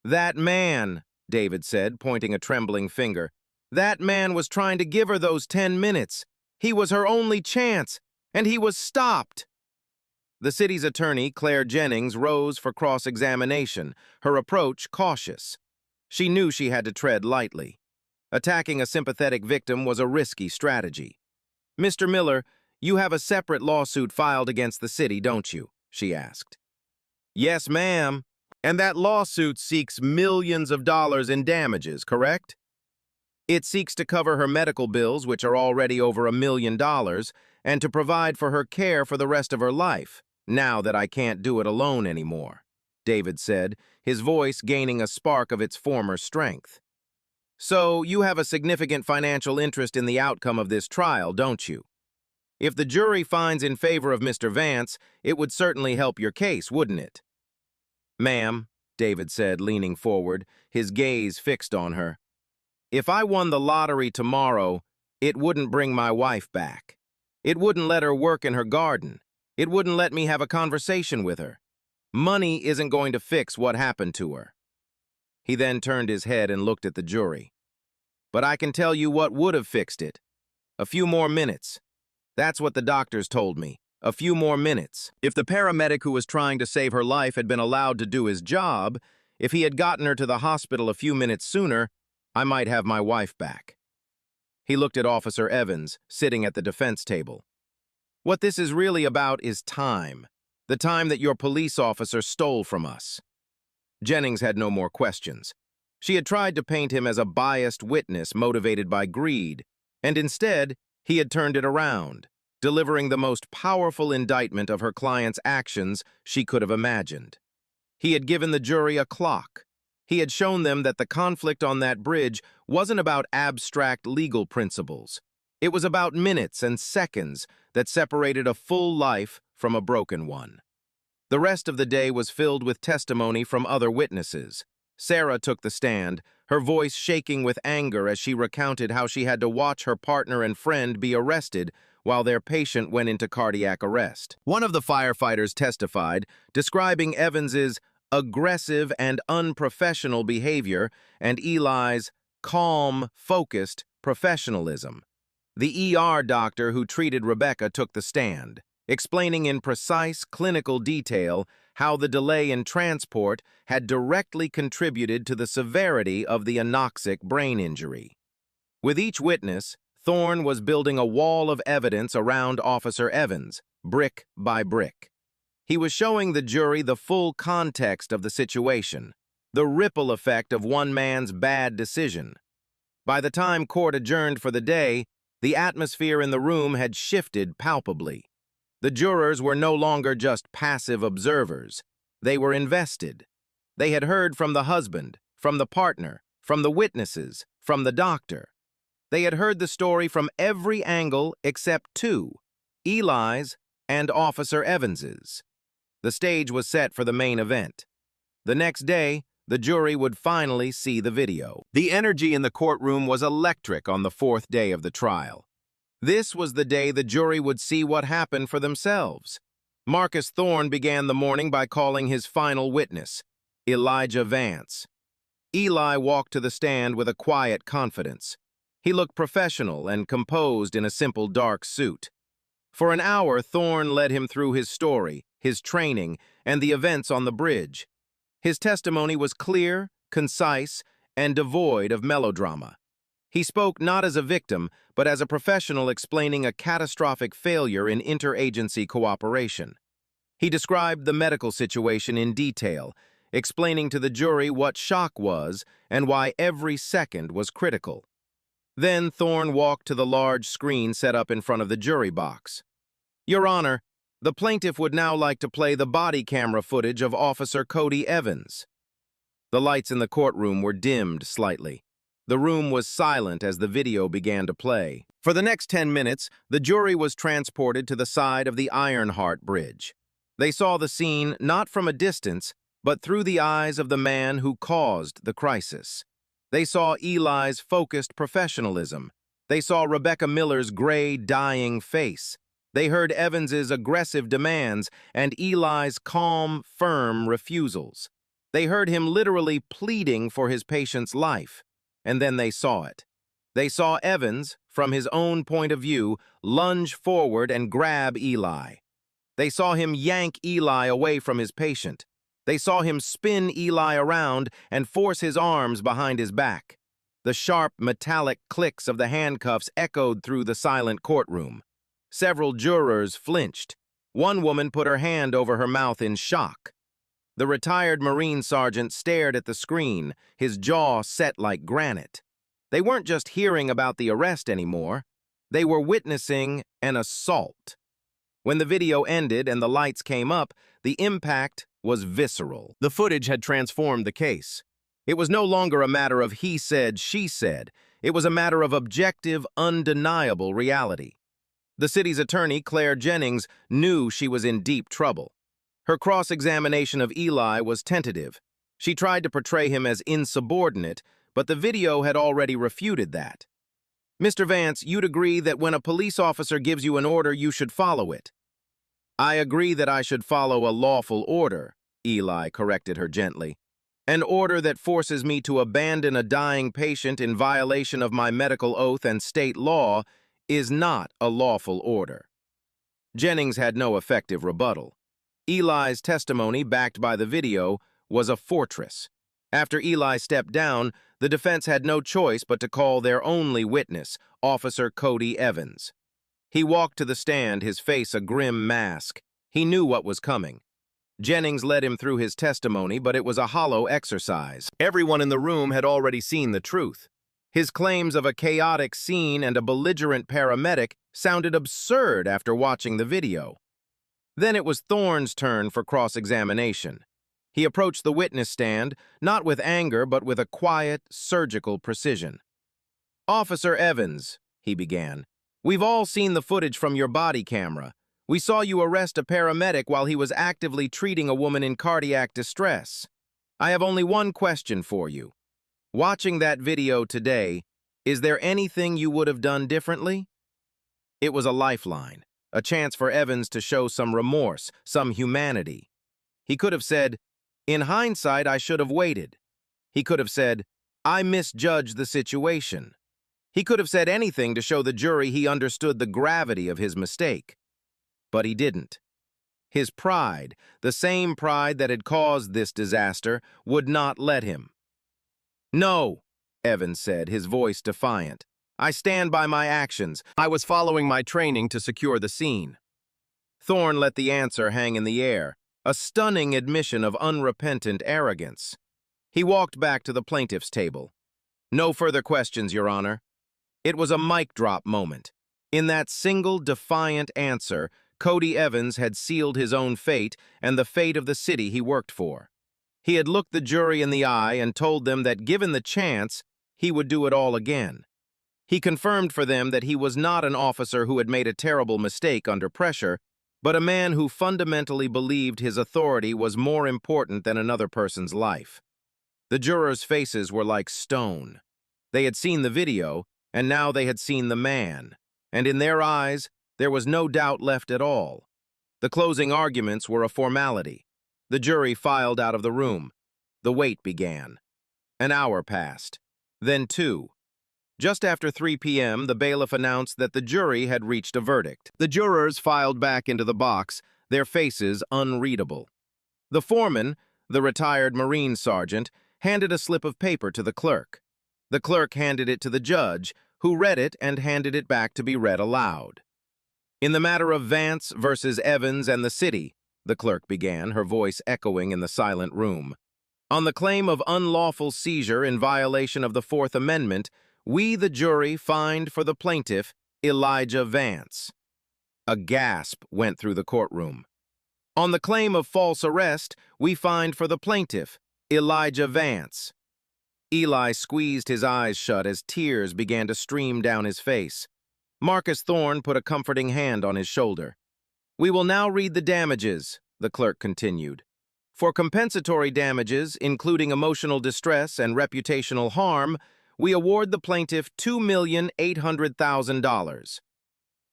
"That man," David said, pointing a trembling finger, "that man was trying to give her those 10 minutes. He was her only chance, and he was stopped." The city's attorney, Claire Jennings, rose for cross-examination, her approach cautious. She knew she had to tread lightly. Attacking a sympathetic victim was a risky strategy. "Mr. Miller, you have a separate lawsuit filed against the city, don't you?" she asked. "Yes, ma'am. And that lawsuit seeks millions of dollars in damages, correct?" "It seeks to cover her medical bills, which are already over $1 million, and to provide for her care for the rest of her life, now that I can't do it alone anymore," David said, his voice gaining a spark of its former strength. "So you have a significant financial interest in the outcome of this trial, don't you? If the jury finds in favor of Mr. Vance, it would certainly help your case, wouldn't it?" "Ma'am," David said, leaning forward, his gaze fixed on her, "if I won the lottery tomorrow, it wouldn't bring my wife back. It wouldn't let her work in her garden. It wouldn't let me have a conversation with her. Money isn't going to fix what happened to her." He then turned his head and looked at the jury. "But I can tell you what would have fixed it. A few more minutes. That's what the doctors told me. A few more minutes. If the paramedic who was trying to save her life had been allowed to do his job, if he had gotten her to the hospital a few minutes sooner, I might have my wife back." He looked at Officer Evans, sitting at the defense table. What this is really about is time. The time that your police officer stole from us. Jennings had no more questions. She had tried to paint him as a biased witness motivated by greed, and instead, he had turned it around, delivering the most powerful indictment of her client's actions she could have imagined. He had given the jury a clock. He had shown them that the conflict on that bridge wasn't about abstract legal principles. It was about minutes and seconds that separated a full life from a broken one. The rest of the day was filled with testimony from other witnesses. Sarah took the stand, her voice shaking with anger as she recounted how she had to watch her partner and friend be arrested while their patient went into cardiac arrest. One of the firefighters testified, describing Evans's aggressive and unprofessional behavior and Eli's calm, focused professionalism. The ER doctor who treated Rebecca took the stand, explaining in precise clinical detail how the delay in transport had directly contributed to the severity of the anoxic brain injury. With each witness, Thorne was building a wall of evidence around Officer Evans, brick by brick. He was showing the jury the full context of the situation, the ripple effect of one man's bad decision. By the time court adjourned for the day, the atmosphere in the room had shifted palpably. The jurors were no longer just passive observers. They were invested. They had heard from the husband, from the partner, from the witnesses, from the doctor. They had heard the story from every angle except two, Eli's and Officer Evans's. The stage was set for the main event. The next day, the jury would finally see the video. The energy in the courtroom was electric on the fourth day of the trial. This was the day the jury would see what happened for themselves. Marcus Thorne began the morning by calling his final witness, Elijah Vance. Eli walked to the stand with a quiet confidence. He looked professional and composed in a simple dark suit. For an hour, Thorne led him through his story, his training, and the events on the bridge. His testimony was clear, concise, and devoid of melodrama. He spoke not as a victim, but as a professional explaining a catastrophic failure in interagency cooperation. He described the medical situation in detail, explaining to the jury what shock was and why every second was critical. Then Thorne walked to the large screen set up in front of the jury box. "Your Honor, the plaintiff would now like to play the body camera footage of Officer Cody Evans." The lights in the courtroom were dimmed slightly. The room was silent as the video began to play. For the next 10 minutes, the jury was transported to the side of the Ironheart Bridge. They saw the scene not from a distance, but through the eyes of the man who caused the crisis. They saw Eli's focused professionalism. They saw Rebecca Miller's gray, dying face. They heard Evans's aggressive demands and Eli's calm, firm refusals. They heard him literally pleading for his patient's life. And then they saw it. They saw Evans, from his own point of view, lunge forward and grab Eli. They saw him yank Eli away from his patient. They saw him spin Eli around and force his arms behind his back. The sharp, metallic clicks of the handcuffs echoed through the silent courtroom. Several jurors flinched. One woman put her hand over her mouth in shock. The retired Marine sergeant stared at the screen, his jaw set like granite. They weren't just hearing about the arrest anymore. They were witnessing an assault. When the video ended and the lights came up, the impact was visceral. The footage had transformed the case. It was no longer a matter of he said, she said. It was a matter of objective, undeniable reality. The city's attorney, Claire Jennings, knew she was in deep trouble. Her cross-examination of Eli was tentative. She tried to portray him as insubordinate, but the video had already refuted that. "Mr. Vance, you'd agree that when a police officer gives you an order, you should follow it." "I agree that I should follow a lawful order," Eli corrected her gently. "An order that forces me to abandon a dying patient in violation of my medical oath and state law is not a lawful order." Jennings had no effective rebuttal. Eli's testimony, backed by the video, was a fortress. After Eli stepped down, the defense had no choice but to call their only witness, Officer Cody Evans. He walked to the stand, his face a grim mask. He knew what was coming. Jennings led him through his testimony, but it was a hollow exercise. Everyone in the room had already seen the truth. His claims of a chaotic scene and a belligerent paramedic sounded absurd after watching the video. Then it was Thorne's turn for cross-examination. He approached the witness stand, not with anger, but with a quiet, surgical precision. "Officer Evans," he began, "we've all seen the footage from your body camera. We saw you arrest a paramedic while he was actively treating a woman in cardiac distress. I have only one question for you. Watching that video today, is there anything you would have done differently?" It was a lifeline, a chance for Evans to show some remorse, some humanity. He could have said, "In hindsight, I should have waited." He could have said, "I misjudged the situation." He could have said anything to show the jury he understood the gravity of his mistake. But he didn't. His pride, the same pride that had caused this disaster, would not let him. "No," Evans said, his voice defiant. "I stand by my actions. I was following my training to secure the scene." Thorne let the answer hang in the air, a stunning admission of unrepentant arrogance. He walked back to the plaintiff's table. "No further questions, Your Honor." It was a mic drop moment. In that single defiant answer, Cody Evans had sealed his own fate and the fate of the city he worked for. He had looked the jury in the eye and told them that given the chance, he would do it all again. He confirmed for them that he was not an officer who had made a terrible mistake under pressure, but a man who fundamentally believed his authority was more important than another person's life. The jurors' faces were like stone. They had seen the video, and now they had seen the man, and in their eyes, there was no doubt left at all. The closing arguments were a formality. The jury filed out of the room. The wait began. An hour passed, then 2. Just after 3 p.m., the bailiff announced that the jury had reached a verdict. The jurors filed back into the box, their faces unreadable. The foreman, the retired Marine sergeant, handed a slip of paper to the clerk. The clerk handed it to the judge, who read it and handed it back to be read aloud. "In the matter of Vance versus Evans and the city," the clerk began, her voice echoing in the silent room, "on the claim of unlawful seizure in violation of the Fourth Amendment, we, the jury, find for the plaintiff, Elijah Vance." A gasp went through the courtroom. "On the claim of false arrest, we find for the plaintiff, Elijah Vance." Eli squeezed his eyes shut as tears began to stream down his face. Marcus Thorne put a comforting hand on his shoulder. "We will now read the damages," the clerk continued. "For compensatory damages, including emotional distress and reputational harm, we award the plaintiff $2,800,000.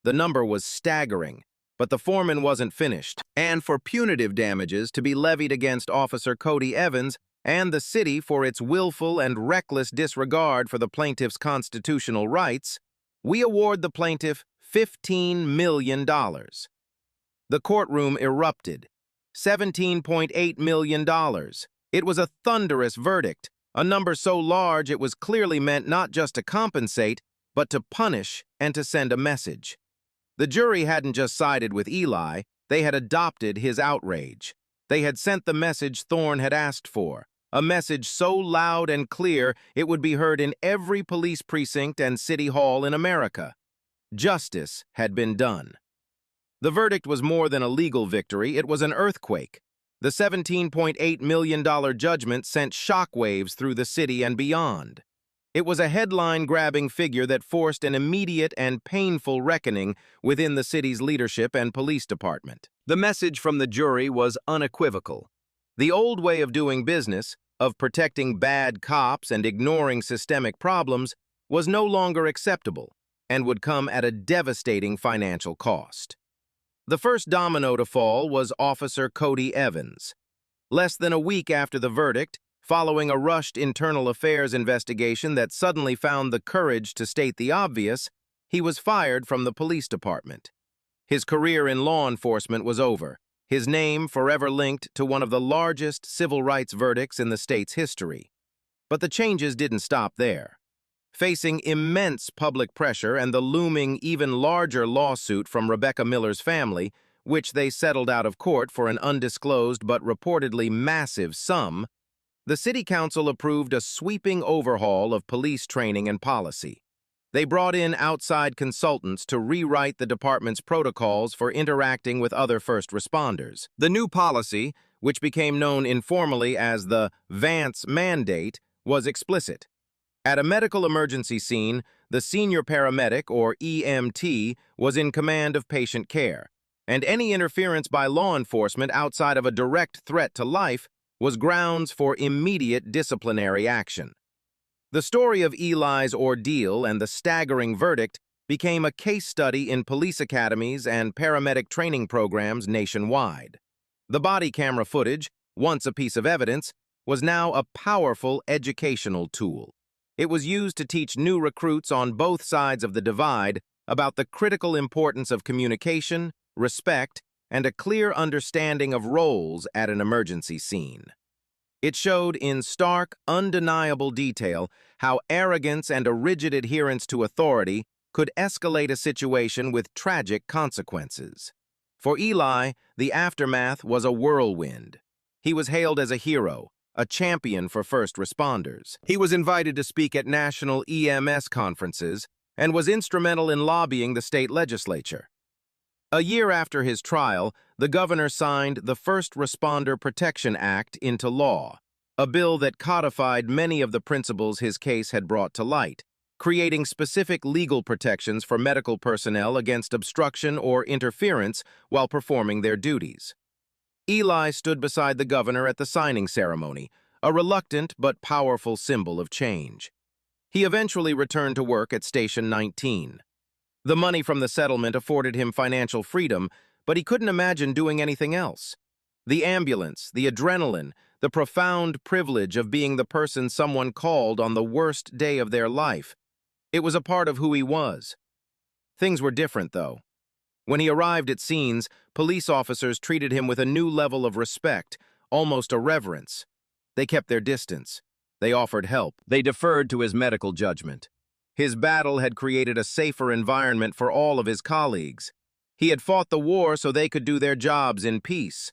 The number was staggering, but the foreman wasn't finished. "And for punitive damages to be levied against Officer Cody Evans and the city for its willful and reckless disregard for the plaintiff's constitutional rights, we award the plaintiff $15 million. The courtroom erupted. $17.8 million. It was a thunderous verdict, a number so large it was clearly meant not just to compensate, but to punish and to send a message. The jury hadn't just sided with Eli, they had adopted his outrage. They had sent the message Thorne had asked for, a message so loud and clear it would be heard in every police precinct and city hall in America. Justice had been done. The verdict was more than a legal victory, it was an earthquake. The $17.8 million judgment sent shockwaves through the city and beyond. It was a headline-grabbing figure that forced an immediate and painful reckoning within the city's leadership and police department. The message from the jury was unequivocal. The old way of doing business, of protecting bad cops and ignoring systemic problems, was no longer acceptable and would come at a devastating financial cost. The first domino to fall was Officer Cody Evans. Less than a week after the verdict, following a rushed internal affairs investigation that suddenly found the courage to state the obvious, he was fired from the police department. His career in law enforcement was over, his name forever linked to one of the largest civil rights verdicts in the state's history. But the changes didn't stop there. Facing immense public pressure and the looming, even larger lawsuit from Rebecca Miller's family, which they settled out of court for an undisclosed but reportedly massive sum, the City Council approved a sweeping overhaul of police training and policy. They brought in outside consultants to rewrite the department's protocols for interacting with other first responders. The new policy, which became known informally as the Vance Mandate, was explicit. At a medical emergency scene, the senior paramedic, or EMT, was in command of patient care, and any interference by law enforcement outside of a direct threat to life was grounds for immediate disciplinary action. The story of Eli's ordeal and the staggering verdict became a case study in police academies and paramedic training programs nationwide. The body camera footage, once a piece of evidence, was now a powerful educational tool. It was used to teach new recruits on both sides of the divide about the critical importance of communication, respect, and a clear understanding of roles at an emergency scene. It showed in stark, undeniable detail how arrogance and a rigid adherence to authority could escalate a situation with tragic consequences. For Eli, the aftermath was a whirlwind. He was hailed as a hero, a champion for first responders. He was invited to speak at national EMS conferences and was instrumental in lobbying the state legislature. A year after his trial, the governor signed the First Responder Protection Act into law, a bill that codified many of the principles his case had brought to light, creating specific legal protections for medical personnel against obstruction or interference while performing their duties. Eli stood beside the governor at the signing ceremony, a reluctant but powerful symbol of change. He eventually returned to work at Station 19. The money from the settlement afforded him financial freedom, but he couldn't imagine doing anything else. The ambulance, the adrenaline, the profound privilege of being the person someone called on the worst day of their life. It was a part of who he was. Things were different, though. When he arrived at scenes, police officers treated him with a new level of respect, almost a reverence. They kept their distance. They offered help. They deferred to his medical judgment. His battle had created a safer environment for all of his colleagues. He had fought the war so they could do their jobs in peace.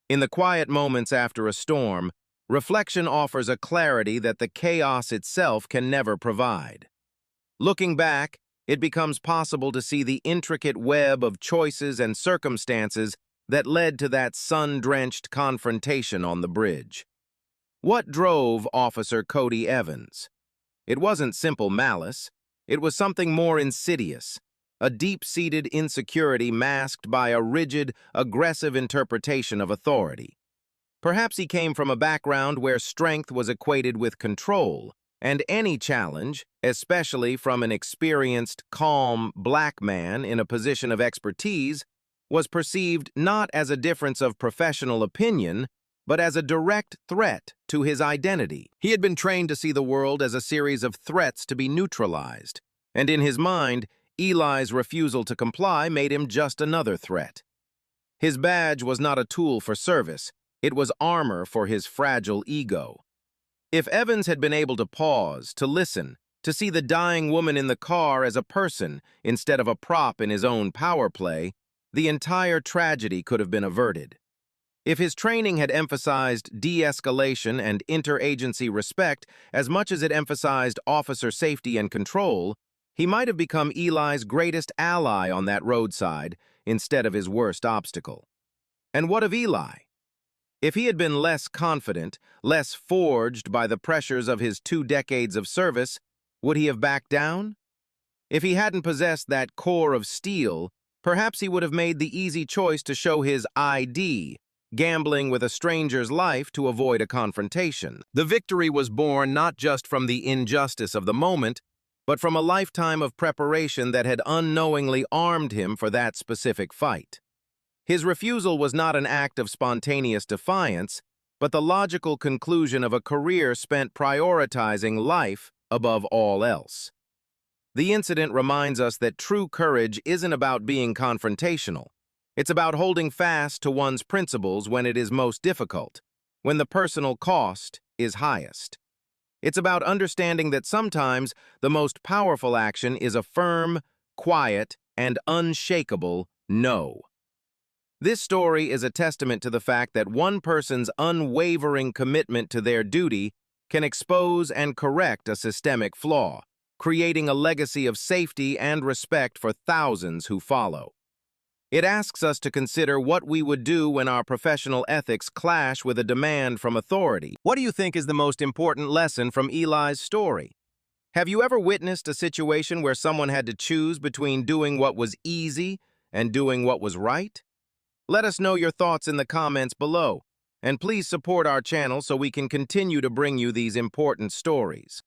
In the quiet moments after a storm, reflection offers a clarity that the chaos itself can never provide. Looking back, it becomes possible to see the intricate web of choices and circumstances that led to that sun-drenched confrontation on the bridge. What drove Officer Cody Evans? It wasn't simple malice. It was something more insidious, a deep-seated insecurity masked by a rigid, aggressive interpretation of authority. Perhaps he came from a background where strength was equated with control, and any challenge, especially from an experienced, calm, black man in a position of expertise, was perceived not as a difference of professional opinion, but as a direct threat to his identity. He had been trained to see the world as a series of threats to be neutralized, and in his mind, Eli's refusal to comply made him just another threat. His badge was not a tool for service, it was armor for his fragile ego. If Evans had been able to pause, to listen, to see the dying woman in the car as a person instead of a prop in his own power play, the entire tragedy could have been averted. If his training had emphasized de-escalation and interagency respect as much as it emphasized officer safety and control, he might have become Eli's greatest ally on that roadside instead of his worst obstacle. And what of Eli? If he had been less confident, less forged by the pressures of his 2 decades of service, would he have backed down? If he hadn't possessed that core of steel, perhaps he would have made the easy choice to show his ID, gambling with a stranger's life to avoid a confrontation. The victory was born not just from the injustice of the moment, but from a lifetime of preparation that had unknowingly armed him for that specific fight. His refusal was not an act of spontaneous defiance, but the logical conclusion of a career spent prioritizing life above all else. The incident reminds us that true courage isn't about being confrontational. It's about holding fast to one's principles when it is most difficult, when the personal cost is highest. It's about understanding that sometimes the most powerful action is a firm, quiet, and unshakable no. This story is a testament to the fact that one person's unwavering commitment to their duty can expose and correct a systemic flaw, creating a legacy of safety and respect for thousands who follow. It asks us to consider what we would do when our professional ethics clash with a demand from authority. What do you think is the most important lesson from Eli's story? Have you ever witnessed a situation where someone had to choose between doing what was easy and doing what was right? Let us know your thoughts in the comments below, and please support our channel so we can continue to bring you these important stories.